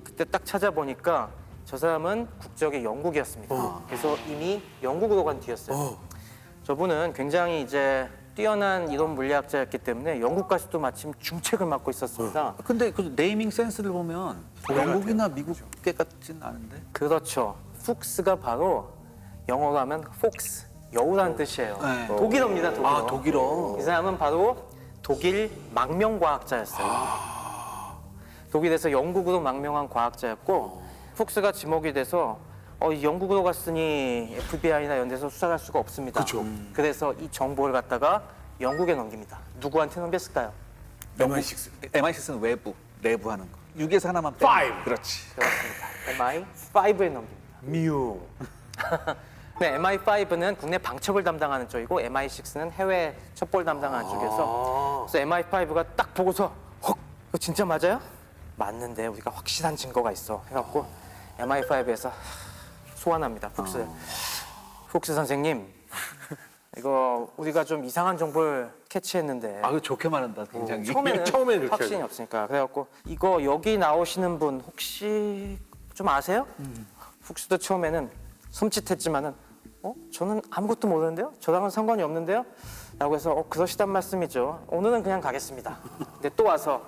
그때 딱 찾아보니까 저 사람은 국적이 영국이었습니다. 그래서 이미 영국으로 간 뒤였어요. 저분은 굉장히 이제 뛰어난 이론 물리학자였기 때문에 영국까지도 마침 중책을 맡고 있었습니다. 근데 그 네이밍 센스를 보면 영국이나 미국 게 같진 않은데. 그렇죠. 푹스가 바로 영어로 하면 폭스, 여우라는 뜻이에요. 네. 독일어입니다, 독일어. 아, 독일어. 이 사람은 바로 독일 망명과학자였어요. 독일에서 영국으로 망명한 과학자였고 푹스가 지목이 돼서 영국으로 갔으니 FBI나 이런 데서 수사할 수가 없습니다. 그렇죠. 그래서 이 정보를 갖다가 영국에 넘깁니다. 누구한테 넘겼을까요? MI6. MI6는 외부, 내부 하는 거. 6에서 하나만 빼. 5. 그렇지. 그렇습니다. MI5에 넘깁니다. 미용. 네, MI5는 국내 방첩을 담당하는 쪽이고 MI6는 해외 첩보를 담당하는 쪽이어서 그래서 MI5가 딱 보고서 이거 진짜 맞아요? 맞는데 우리가 확실한 증거가 있어 해갖고 MI5에서 소환합니다. 푹스 선생님 이거 우리가 좀 이상한 정보를 캐치했는데 아, 그 좋게 말한다, 굉장히. 처음에는 처음에는 그렇게 확신이 없으니까 그래갖고 이거 여기 나오시는 분 혹시 좀 아세요? 푹스도 처음에는 섬찟했지만은 저는 아무것도 모르는데요? 저랑은 상관이 없는데요? 라고 해서 그러시단 말씀이죠. 오늘은 그냥 가겠습니다. 근데 또 와서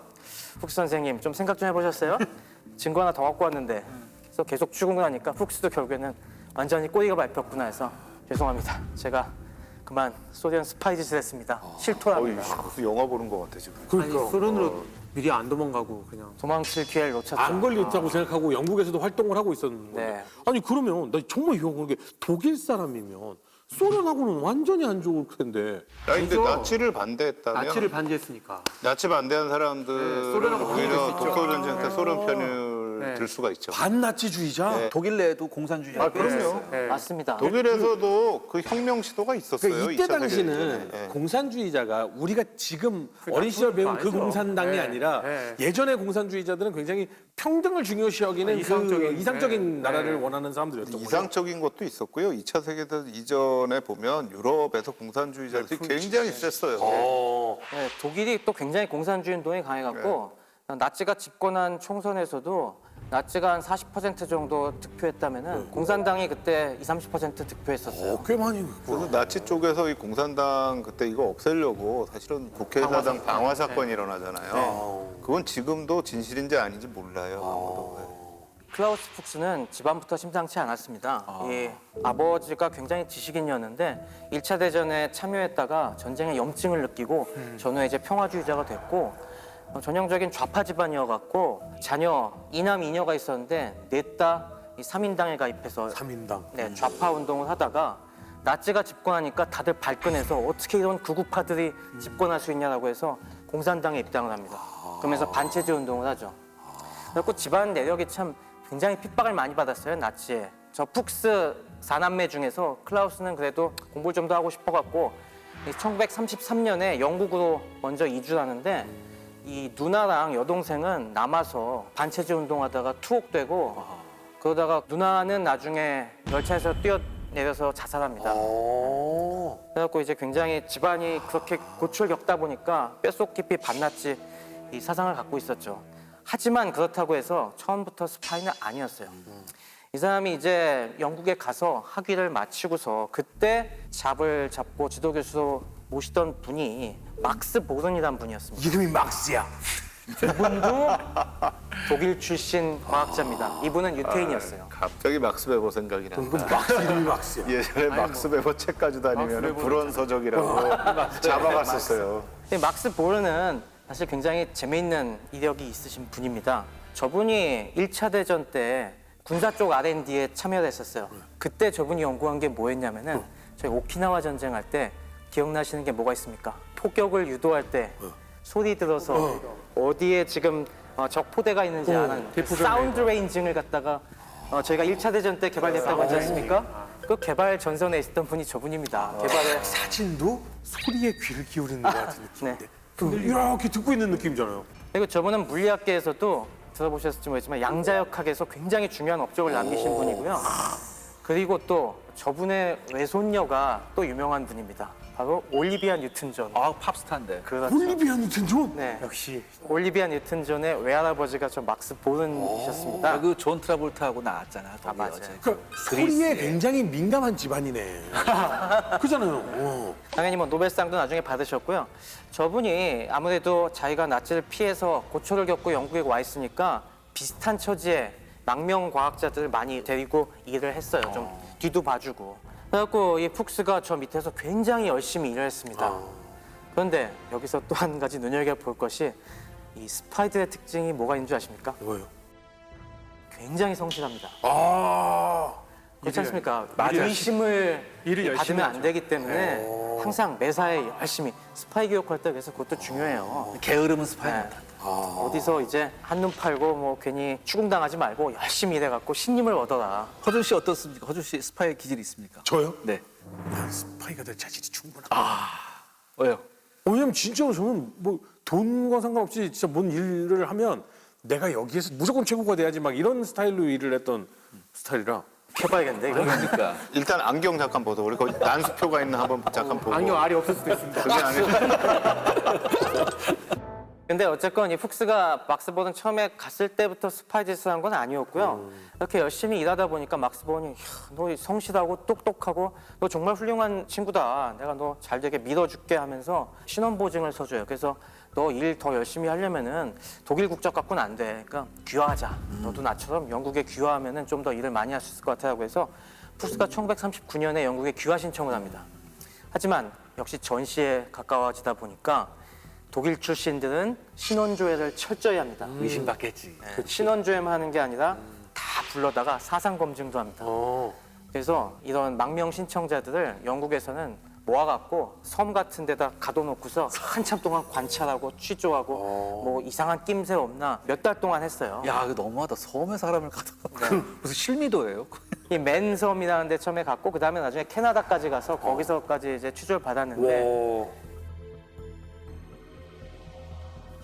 푹스 선생님 좀 생각 좀 해보셨어요? 증거 하나 더 갖고 왔는데 그래서 계속 추궁을 하니까 푹스도 결국에는 완전히 꼬리가 밟혔구나 해서 죄송합니다. 제가 그만 소련 스파이 짓을 했습니다. 실토합니다. 무슨 영화 보는 것 같아 지금. 그러니까 소련으로 미리 안 도망가고 그냥 도망칠 기회를 놓쳤죠. 안 걸렸다고 생각하고 영국에서도 활동을 하고 있었는데. 네. 아니 그러면 나 정말 이거 모르게 독일 사람이면 소련하고는 완전히 안 좋을 텐데. 아니 근데 나치를 반대했다면 나치를 반대했으니까. 나치 반대한 사람들은 네, 소련하고 오히려 비교할 수 있죠. 독소 전쟁 때 소련 편을 네. 들 수가 있죠. 반나치주의자? 네. 독일 내에도 공산주의가 그럼요. 네. 맞습니다. 독일에서도 그 혁명 시도가 있었어요. 그러니까 이때 2차 세계 당시는 대전에. 네. 공산주의자가 우리가 지금 어린 시절 배운 그 아니죠. 공산당이 네. 아니라 네. 예전의 공산주의자들은 굉장히 평등을 중요시 여기는 이상적인, 이상적인 네. 나라를 네. 원하는 사람들이었던 거죠. 이상적인 것도 있었고요. 2차 세계대전 이전에 보면 유럽에서 공산주의자들이 굉장히 셌어요. 네, 독일이 또 굉장히 공산주의 운동이 강해갖고 나치가 집권한 총선에서도 나치가 한 40% 정도 득표했다면은 공산당이 그때 20-30% 득표했었어요. 꽤 많이 그래서 나치 쪽에서 이 공산당 그때 이거 없애려고 사실은 국회의사당 방화 사건이 일어나잖아요. 그건 지금도 진실인지 아닌지 몰라요. 아무도. 클라우스 푹스는 집안부터 심상치 않았습니다. 이 아버지가 굉장히 지식인이었는데 1차 대전에 참여했다가 전쟁의 염증을 느끼고 전후에 이제 평화주의자가 됐고 전형적인 좌파 집안이어갖고 자녀 이남 이녀가 있었는데 넷다 3인당에 가입해서 3인당. 네, 좌파 운동을 하다가 나치가 집권하니까 다들 발끈해서 어떻게 이런 극우파들이 집권할 수 있냐라고 해서 공산당에 입당을 합니다. 그러면서 반체제 운동을 하죠. 그래서 집안 내력이 참 굉장히 핍박을 많이 받았어요, 나치에. 저 푹스 4남매 중에서 클라우스는 그래도 공부를 좀 더 하고 싶어갖고 1933년에 영국으로 먼저 이주를 하는데 이 누나랑 여동생은 남아서 반체제 운동하다가 투옥되고 그러다가 누나는 나중에 열차에서 뛰어내려서 자살합니다. 그래갖고 이제 굉장히 집안이 그렇게 고초를 겪다 보니까 뼛속 깊이 반나치 이 사상을 갖고 있었죠. 하지만 그렇다고 해서 처음부터 스파이는 아니었어요. 이 사람이 이제 영국에 가서 학위를 마치고서 그때 잡을 잡고 지도교수로 모시던 분이 막스 보른이라는 분이었습니다. 이름이 막스야. 이분도 독일 출신 과학자입니다. 이분은 유태인이었어요. 갑자기 막스 베버 생각이 나. 그럼 막스 이름이 막스야. 예전에 막스 베버 책 가지고 다니면 불원서적이라고 잡아갔었어요. 근데 막스 보른은 사실 굉장히 재미있는 이력이 있으신 분입니다. 저분이 1차 대전 때 군사 쪽 R&D에 참여를 했었어요. 그때 저분이 연구한 게 뭐였냐면은 저희 오키나와 전쟁할 때 기억나시는 게 뭐가 있습니까? 폭격을 유도할 때 소리 들어서 어디에 지금 적 포대가 있는지 아는 사운드 레인징을 갖다가 저희가 1차 대전 때 개발됐다고 하지 않습니까? 그 개발 전선에 있었던 분이 저분입니다. 개발에 사진도 소리에 귀를 기울이는 것 같은 느낌인데. 네. 이렇게 듣고 있는 느낌이잖아요. 그리고 저분은 물리학계에서도 들어보셨을지 모르겠지만 양자역학에서 굉장히 중요한 업적을 남기신 분이고요. 그리고 또 저분의 외손녀가 또 유명한 분입니다. 바로 올리비아 뉴튼 존. 아 팝스타인데. 그렇죠. 올리비아 뉴튼 존? 네. 역시. 올리비아 뉴튼 존의 외할아버지가 저 막스 보른이셨습니다. 그 존 트라볼타하고 나왔잖아. 독일 맞아요. 여자. 그러니까 소리에 굉장히 민감한 집안이네. 그잖아요. 당연히 뭐 노벨상도 나중에 받으셨고요. 저분이 아무래도 자기가 나치를 피해서 고초를 겪고 영국에 와 있으니까 비슷한 처지의 망명 과학자들을 많이 데리고 일을 했어요. 좀 뒤도 봐주고. 그래갖고 이 푹스가 저 밑에서 굉장히 열심히 일을 했습니다. 그런데 여기서 또 한 가지 눈여겨볼 것이 이 스파이들의 특징이 뭐가 있는 줄 아십니까? 뭐예요? 굉장히 성실합니다. 아. 그렇지 않습니까? 맞아요. 의심을 일을 열심히 받으면 안 하죠. 되기 때문에 항상 매사에 열심히 스파이 교육할 때 그래서 그것도 중요해요. 게으름은 스파이 네. 못한다. 어디서 이제 한눈 팔고 뭐 괜히 추궁당하지 말고 열심히 일해갖고 신임을 얻어라. 허준 씨 어떻습니까? 허준 씨 스파이 기질이 있습니까? 저요? 네. 난 스파이가 될 자질이 충분하다. 왜요? 왜냐면 진짜로 저는 뭐 돈과 상관없이 진짜 뭔 일을 하면 내가 여기에서 무조건 최고가 돼야지 막 이런 스타일로 일을 했던 스타일이라. 켜봐야겠는데 이거. 그러니까 일단 안경 잠깐 벗어. 우리 거기 난수표가 있는 한번 잠깐 보고. 안경 알이 없을 수도 있습니다. 그게 아니라 근데 어쨌건 이 푹스가 막스본은 처음에 갔을 때부터 스파이 짓을 한 건 아니었고요. 이렇게 열심히 일하다 보니까 막스본이 너 성실하고 똑똑하고 너 정말 훌륭한 친구다. 내가 너 잘 되게 믿어줄게 하면서 신원보증을 서줘요. 그래서 너 일 더 열심히 하려면은 독일 국적 갖고는 안 돼. 그러니까 귀화하자. 너도 나처럼 영국에 귀화하면은 좀 더 일을 많이 할 수 있을 것 같아라고 해서 푹스가 1939년에 영국에 귀화 신청을 합니다. 하지만 역시 전시에 가까워지다 보니까 독일 출신들은 신원조회를 철저히 합니다. 의심받겠지. 네, 신원조회만 하는 게 아니라 다 불러다가 사상 검증도 합니다. 그래서 이런 망명 신청자들을 영국에서는 모아갖고 섬 같은 데다 가둬놓고서 한참 동안 관찰하고 취조하고 뭐 이상한 낌새 없나 몇 달 동안 했어요. 야, 이거 너무하다. 섬에 사람을 가둬. 무슨 실미도예요? 이 맨섬이라는 데 처음에 갔고 그 다음에 나중에 캐나다까지 가서 거기서까지 이제 취조를 받았는데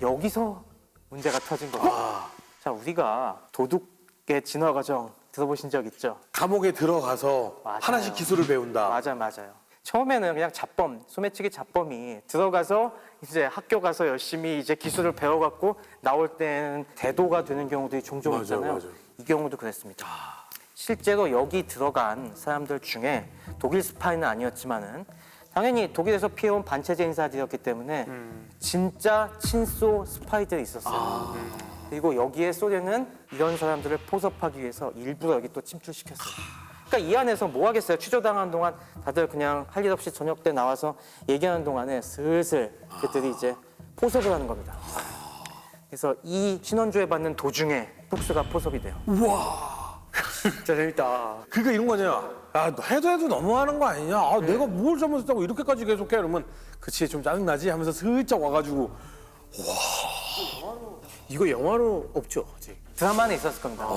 여기서 문제가 터진 거예요. 자, 우리가 도둑의 진화 과정 들어보신 적 있죠? 감옥에 들어가서 맞아요. 하나씩 기술을 배운다. 맞아요. 처음에는 그냥 잡범, 소매치기 잡범이 들어가서 이제 학교 가서 열심히 이제 기술을 배워갖고 나올 때는 대도가 되는 경우들이 종종 맞아요, 있잖아요. 맞아요. 이 경우도 그랬습니다. 실제로 여기 들어간 사람들 중에 독일 스파이는 아니었지만은 당연히 독일에서 피해온 반체제 인사들이었기 때문에 진짜 친소 스파이들이 있었어요. 그리고 여기에 소련은 이런 사람들을 포섭하기 위해서 일부러 여기 또 침투시켰어요. 그러니까 이 안에서 뭐 하겠어요? 취조당하는 동안 다들 그냥 할 일 없이 저녁 때 나와서 얘기하는 동안에 슬슬 그들이 이제 포섭을 하는 겁니다. 그래서 이 신원조회 받는 도중에 푹스가 포섭이 돼요. 진짜 재밌다. 그러니까 이런 거냐? 야, 너 해도 너무하는 거 아니냐? 아, 내가 뭘 잘못했다고 이렇게까지 계속해? 그러면 그치 좀 짜증나지? 하면서 슬쩍 와가지고 이거 영화로 없죠, 아직. 드라마는 있었을 겁니다.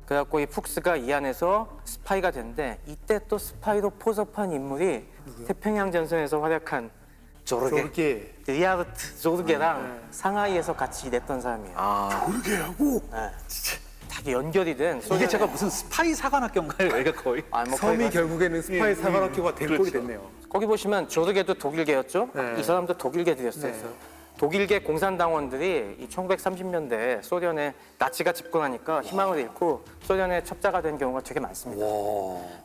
그래갖고 이 푹스가 이 안에서 스파이가 됐는데 이때 또 스파이로 포섭한 인물이 태평양 전선에서 활약한 저렇게 리하르트 조르게랑 상하이에서 같이 일했던 사람이에요. 그렇게 하고 다 연결이 된 이게 소련의- 제가 무슨 스파이 사관학교인가요? 여기가 거의. 아, 뭐 거의 섬이 결국에는 스파이 사관학교가 된 꼴이 그렇죠. 됐네요. 거기 보시면 조르게도 독일계였죠. 네. 이 사람도 독일계들이었어요. 네. 독일계 공산당원들이 이 1930년대 소련에 나치가 집권하니까 희망을 잃고 소련의 첩자가 된 경우가 되게 많습니다.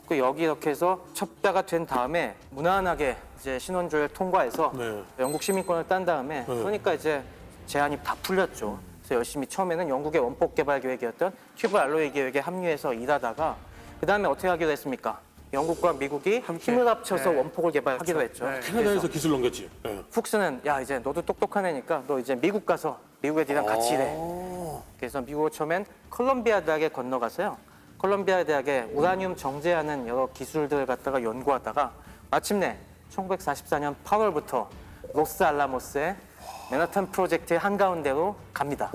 그 여기 이렇게 해서 첩자가 된 다음에 무난하게 이제 신원조회를 통과해서 네. 영국 시민권을 딴 다음에 그러니까 이제 제한이 다 풀렸죠. 그래서 열심히 처음에는 영국의 원폭 개발 계획이었던 튜브 알로이 계획에 합류해서 일하다가 그 다음에 어떻게 하기로 했습니까? 영국과 미국이 힘을 합쳐서 네. 원폭을 개발하기로 했죠. 캐나다에서 기술 넘겼지. 네. 푹스는 야 이제 너도 똑똑한 애니까 너 이제 미국 가서 미국 애들이랑 같이 일해. 그래서 미국을 처음엔 컬럼비아 대학에 건너가서요. 컬럼비아 대학에 우라늄 정제하는 여러 기술들을 갖다가 연구하다가 마침내 1944년 8월부터 로스알라모스의 맨하탄 프로젝트의 한가운데로 갑니다.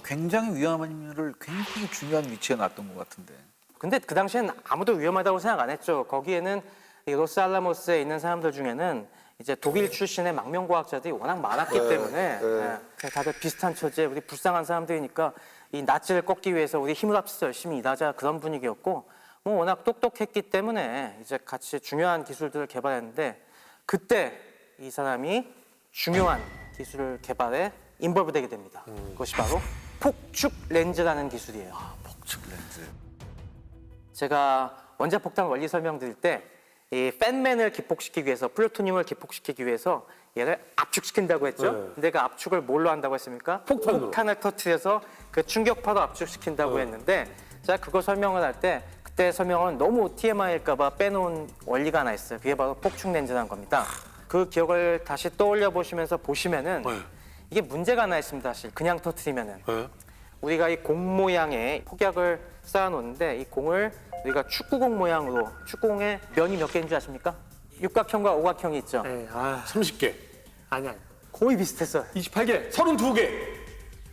굉장히 위험한 인물을 굉장히 중요한 위치에 놨던 것 같은데. 근데 그 당시엔 아무도 위험하다고 생각 안 했죠. 거기에는 이 로스알라모스에 있는 사람들 중에는 이제 독일 출신의 망명과학자들이 워낙 많았기 때문에 예, 다들 비슷한 처지에 우리 불쌍한 사람들이니까 이 나치를 꺾기 위해서 우리 힘을 합쳐서 열심히 일하자 그런 분위기였고 뭐 워낙 똑똑했기 때문에 이제 같이 중요한 기술들을 개발했는데 그때 이 사람이 중요한 기술을 개발에 인벌브되게 됩니다. 그것이 바로 폭축 렌즈라는 기술이에요. 폭축 렌즈. 제가 원자폭탄 원리 설명드릴 때 이 팬맨을 기폭시키기 위해서 플루토늄을 기폭시키기 위해서 얘를 압축시킨다고 했죠. 근데 그 압축을 뭘로 한다고 했습니까? 폭탄으로. 폭탄을 터뜨려서 그 충격파로 압축시킨다고 했는데 제가 그거 설명을 할 때 그때 설명은 너무 TMI일까봐 빼놓은 원리가 하나 있어요. 그게 바로 폭축 렌즈라는 겁니다. 그 기억을 다시 떠올려 보시면서 보시면은 이게 문제가 하나 있습니다. 사실 그냥 터뜨리면은 우리가 이 공 모양의 폭약을 쌓아놓는데 이 공을 우리가 축구공 모양으로 축구공의 면이 몇 개인 줄 아십니까? 육각형과 오각형이 있죠. 네, 30개, 아니야. 거의 비슷했어요. 28개. 32개.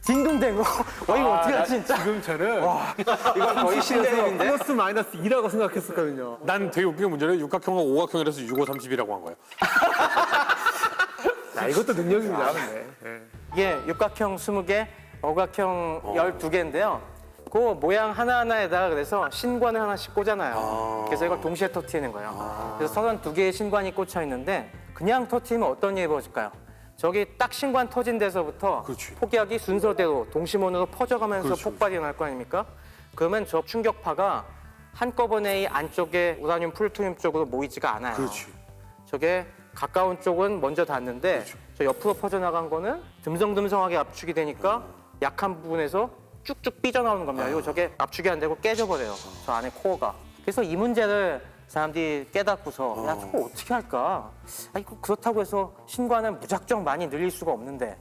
딩동댕. 와 이거 어떻게 하지 진짜? 지금 저는 이거 거의 신대림인데. 플러스 마이너스 2라고 생각했었거든요. 난 되게 웃긴 게 문제는 육각형과 오각형이라서 6, 5, 30이라고 한 거예요. 야, 이것도 능력입니다. 근데. 네. 이게 육각형 20개, 오각형 12개인데요. 그 모양 하나하나에다가 그래서 신관을 하나씩 꽂아놔요. 그래서 이걸 동시에 터트리는 거예요. 그래서 32개의 신관이 꽂혀 있는데 그냥 터트리면 어떤 일이 벌어질까요? 저기 딱 신관 터진 데서부터 그렇지. 폭약이 순서대로 동심원으로 퍼져가면서 그렇죠. 폭발이 날 거 아닙니까? 그러면 저 충격파가 한꺼번에 이 안쪽에 우라늄, 플루토늄 쪽으로 모이지가 않아요. 그렇지. 저게 가까운 쪽은 먼저 닿는데 그렇죠. 저 옆으로 퍼져나간 거는 듬성듬성하게 압축이 되니까 약한 부분에서 쭉쭉 삐져나오는 겁니다. 그리고 저게 압축이 안 되고 깨져버려요. 저 안에 코어가. 그래서 이 문제를 사람들이 깨닫고서 야 저거 어떻게 할까? 아니 그렇다고 해서 신관을 무작정 많이 늘릴 수가 없는데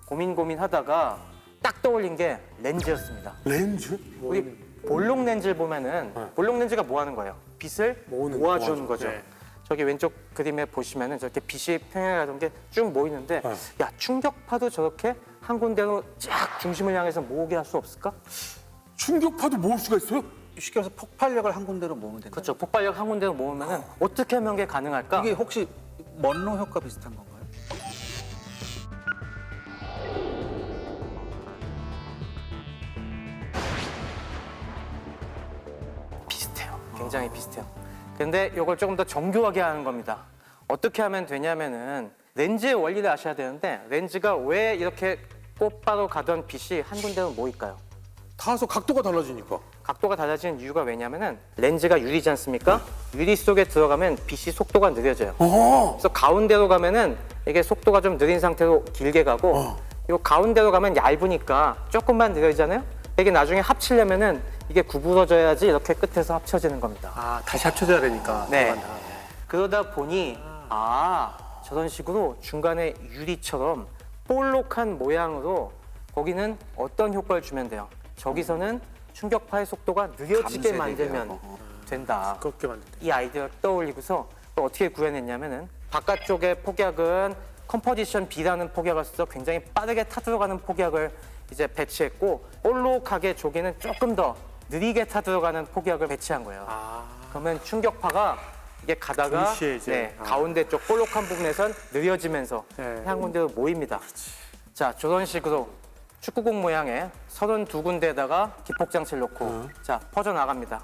고민하다가 딱 떠올린 게 렌즈였습니다. 렌즈? 우리 볼록 렌즈를 보면은 볼록 렌즈가 뭐 하는 거예요? 빛을 모아주는 거죠. 네. 저기 왼쪽 그림에 보시면은 저렇게 빛이 평행하던 게 쭉 모이는데 야 충격파도 저렇게 한 군데로 쫙 중심을 향해서 모으게 할 수 없을까? 충격파도 모을 수가 있어요? 쉽게 말해서 폭발력을 한 군데로 모으면 된다. 그렇죠. 폭발력 한 군데로 모으면은 어떻게 하면 그게 가능할까? 이게 혹시 먼로 효과 비슷한 건가요? 비슷해요. 굉장히 비슷해요. 근데 이걸 조금 더 정교하게 하는 겁니다. 어떻게 하면 되냐면은 렌즈의 원리를 아셔야 되는데 렌즈가 왜 이렇게 꽃바로 가던 빛이 한 군데로 모일까요? 닿아서 각도가 달라지니까. 각도가 달라지는 이유가 왜냐면은 렌즈가 유리지 않습니까? 유리 속에 들어가면 빛이 속도가 느려져요. 그래서 가운데로 가면은 이게 속도가 좀 느린 상태로 길게 가고 이 가운데로 가면 얇으니까 조금만 느려지잖아요. 이게 나중에 합치려면은 이게 구부러져야지 이렇게 끝에서 합쳐지는 겁니다. 아 다시 합쳐져야 되니까. 네. 들어간다. 그러다 보니 저런 식으로 중간에 유리처럼 볼록한 모양으로 거기는 어떤 효과를 주면 돼요? 저기서는 충격파의 속도가 느려지게 감쇄되게 만들면 하고. 된다. 그렇게 만든다. 이 아이디어를 떠올리고서 또 어떻게 구현했냐면은 바깥쪽의 폭약은 컴포지션 B라는 폭약을 써서 굉장히 빠르게 타들어가는 폭약을 이제 배치했고 볼록하게 저기는 조금 더 느리게 타들어가는 폭약을 배치한 거예요. 그러면 충격파가 이게 가다가 동시에 이제, 가운데 쪽 볼록한 부분에선 느려지면서 네. 한 군데로 모입니다. 자, 저런 식으로 축구공 모양의 32군데에다가 기폭장치를 놓고 자 퍼져나갑니다.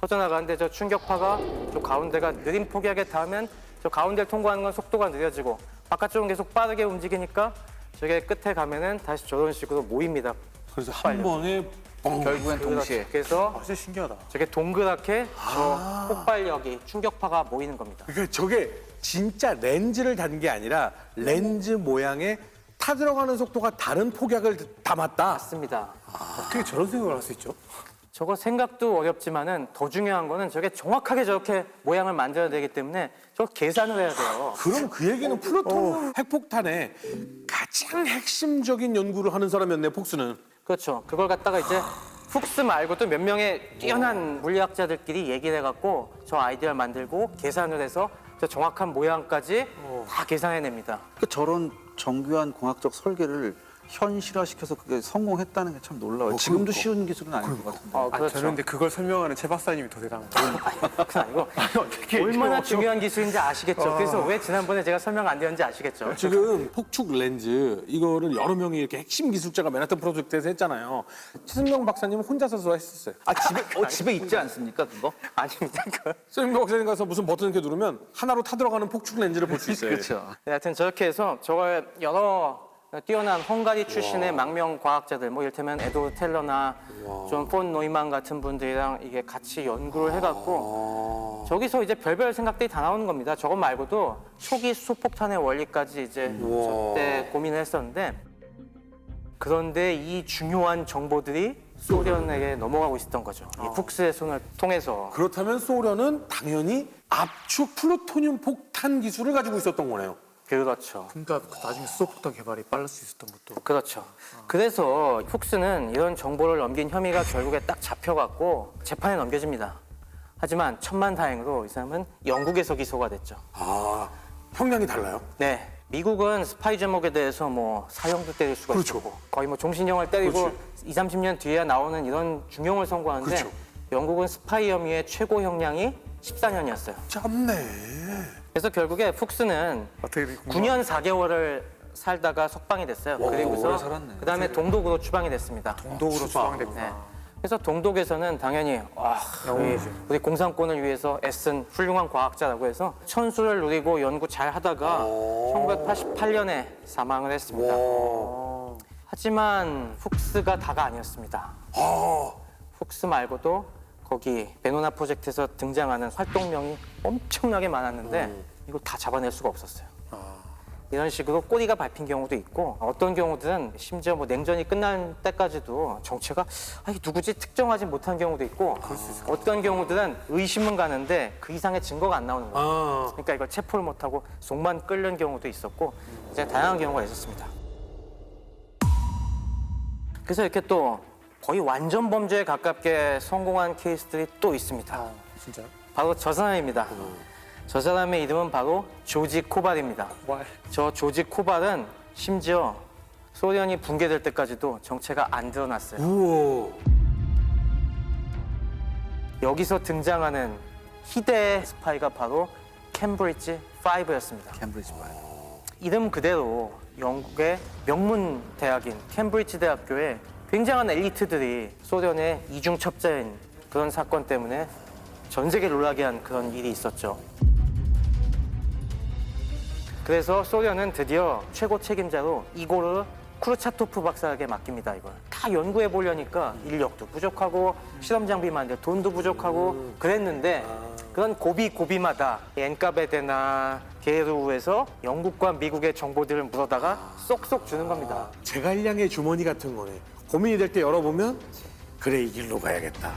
퍼져나가는데 저 충격파가 저 가운데가 느린 폭약에 닿으면 저 가운데를 통과하는 건 속도가 느려지고 바깥쪽은 계속 빠르게 움직이니까 저게 끝에 가면은 다시 저런 식으로 모입니다. 그래서 한 번에 뻥. 결국엔 동시에. 그래서 진짜 신기하다. 저게 동그랗게 저 폭발력이 충격파가 모이는 겁니다. 그러니까 저게 진짜 렌즈를 단 게 아니라 렌즈 모양의 타들어가는 속도가 다른 폭약을 담았다. 맞습니다. 어떻게 저런 생각을 할 수 있죠? 저거 생각도 어렵지만은 더 중요한 거는 저게 정확하게 저렇게 모양을 만들어야 되기 때문에 저 계산을 해야 돼요. 그럼 그 얘기는 플루토늄 핵폭탄의 가장 핵심적인 연구를 하는 사람이었네, 폭스는. 그렇죠. 그걸 갖다가 이제 훅스 말고도 몇 명의 뛰어난 물리학자들끼리 얘기를 해갖고 저 아이디어를 만들고 계산을 해서 저 정확한 모양까지 다 계산해냅니다. 그 저런 정교한 공학적 설계를 현실화시켜서 그게 성공했다는 게 참 놀라워요. 지금도 쉬운 기술은 아닌 것 같은데. 그렇죠. 저는 근데 그걸 설명하는 최 박사님이 더 대단한 거예요. 그건 아니고 얼마나 중요한 기술인지 아시겠죠. 그래서 왜 지난번에 제가 설명 안 드렸는지 아시겠죠. 지금 폭축 렌즈 이거를 여러 명이 이렇게 핵심 기술자가 맨하탄 프로젝트에서 했잖아요. 최승명 박사님은 혼자서 했었어요. 집에 있지 않습니까 그거? 아닙니다. 최승명 박사님 가서 무슨 버튼 이렇게 누르면 하나로 타들어가는 폭축 렌즈를 볼 수 있어요. 그렇죠. 네, 하여튼 저렇게 해서 저걸 여러 뛰어난 헝가리 출신의 망명 과학자들, 뭐 이를테면 에드워드 텔러나 존 폰 노이만 같은 분들이랑 이게 같이 연구를 해갖고 저기서 이제 별별 생각들이 다 나오는 겁니다. 저것 말고도 초기 수소폭탄의 원리까지 이제 저때 고민을 했었는데 그런데 이 중요한 정보들이 소련에게 넘어가고 있었던 거죠. 이 푹스의 손을 통해서. 그렇다면 소련은 당연히 압축 플루토늄 폭탄 기술을 가지고 있었던 거네요. 그렇죠. 그러니까 나중에 수소폭탄 개발이 빨랐을 수 있었던 것도. 그렇죠. 그래서 푹스는 이런 정보를 넘긴 혐의가 결국에 딱 잡혀갖고 재판에 넘겨집니다. 하지만 천만다행으로 이 사람은 영국에서 기소가 됐죠. 아, 형량이 달라요? 네. 미국은 스파이 제목에 대해서 뭐 사형도 때릴 수가 그렇죠. 있고 거의 뭐 종신형을 때리고 그렇지. 2, 30년 뒤에 나오는 이런 중형을 선고하는데 그렇죠. 영국은 스파이 혐의의 최고 형량이 14년이었어요. 짧네. 그래서 결국에 푹스는 어떻게 9년 4개월을 살다가 석방이 됐어요. 오래 그리고서 살았네. 그다음에 동독으로 추방이 됐습니다. 동독으로 추방됩니다. 네. 그래서 동독에서는 당연히 우리 공산권을 위해서 애쓴 훌륭한 과학자라고 해서 천수를 누리고 연구 잘 하다가 1988년에 사망을 했습니다. 하지만 훅스가 다가 아니었습니다. 훅스 말고도 거기 베노나 프로젝트에서 등장하는 활동명이 엄청나게 많았는데 이걸 다 잡아낼 수가 없었어요. 이런 식으로 꼬리가 밟힌 경우도 있고 어떤 경우들은 심지어 뭐 냉전이 끝날 때까지도 정체가 이게 누구지 특정하지 못한 경우도 있고 어떤 경우들은 의심은 가는데 그 이상의 증거가 안 나오는 거예요. 그러니까 이걸 체포를 못하고 속만 끓는 경우도 있었고 이제 다양한 경우가 있었습니다. 그래서 이렇게 또 거의 완전 범죄에 가깝게 성공한 케이스들이 또 있습니다. 진짜요? 바로 저 사람입니다. 저 사람의 이름은 바로 조지 코발입니다. 저 조지 코발은 심지어 소련이 붕괴될 때까지도 정체가 안 드러났어요. 우와. 여기서 등장하는 희대의 스파이가 바로 캠브리지 5였습니다. 캠브리지 바이. 이름 그대로 영국의 명문 대학인 캠브리지 대학교에 굉장한 엘리트들이 소련의 이중 첩자인 그런 사건 때문에 전 세계를 놀라게 한 그런 일이 있었죠. 그래서 소련은 드디어 최고 책임자로 이고르 쿠르차토프 박사에게 맡깁니다. 이걸 다 연구해 보려니까 인력도 부족하고 실험 장비 만들 돈도 부족하고 그랬는데 그런 고비마다 엔카베데나 게르우에서 영국과 미국의 정보들을 물어다가 쏙쏙 주는 겁니다. 제갈량의 주머니 같은 거네. 고민이 될 때 열어보면 그래 이 길로 가야겠다.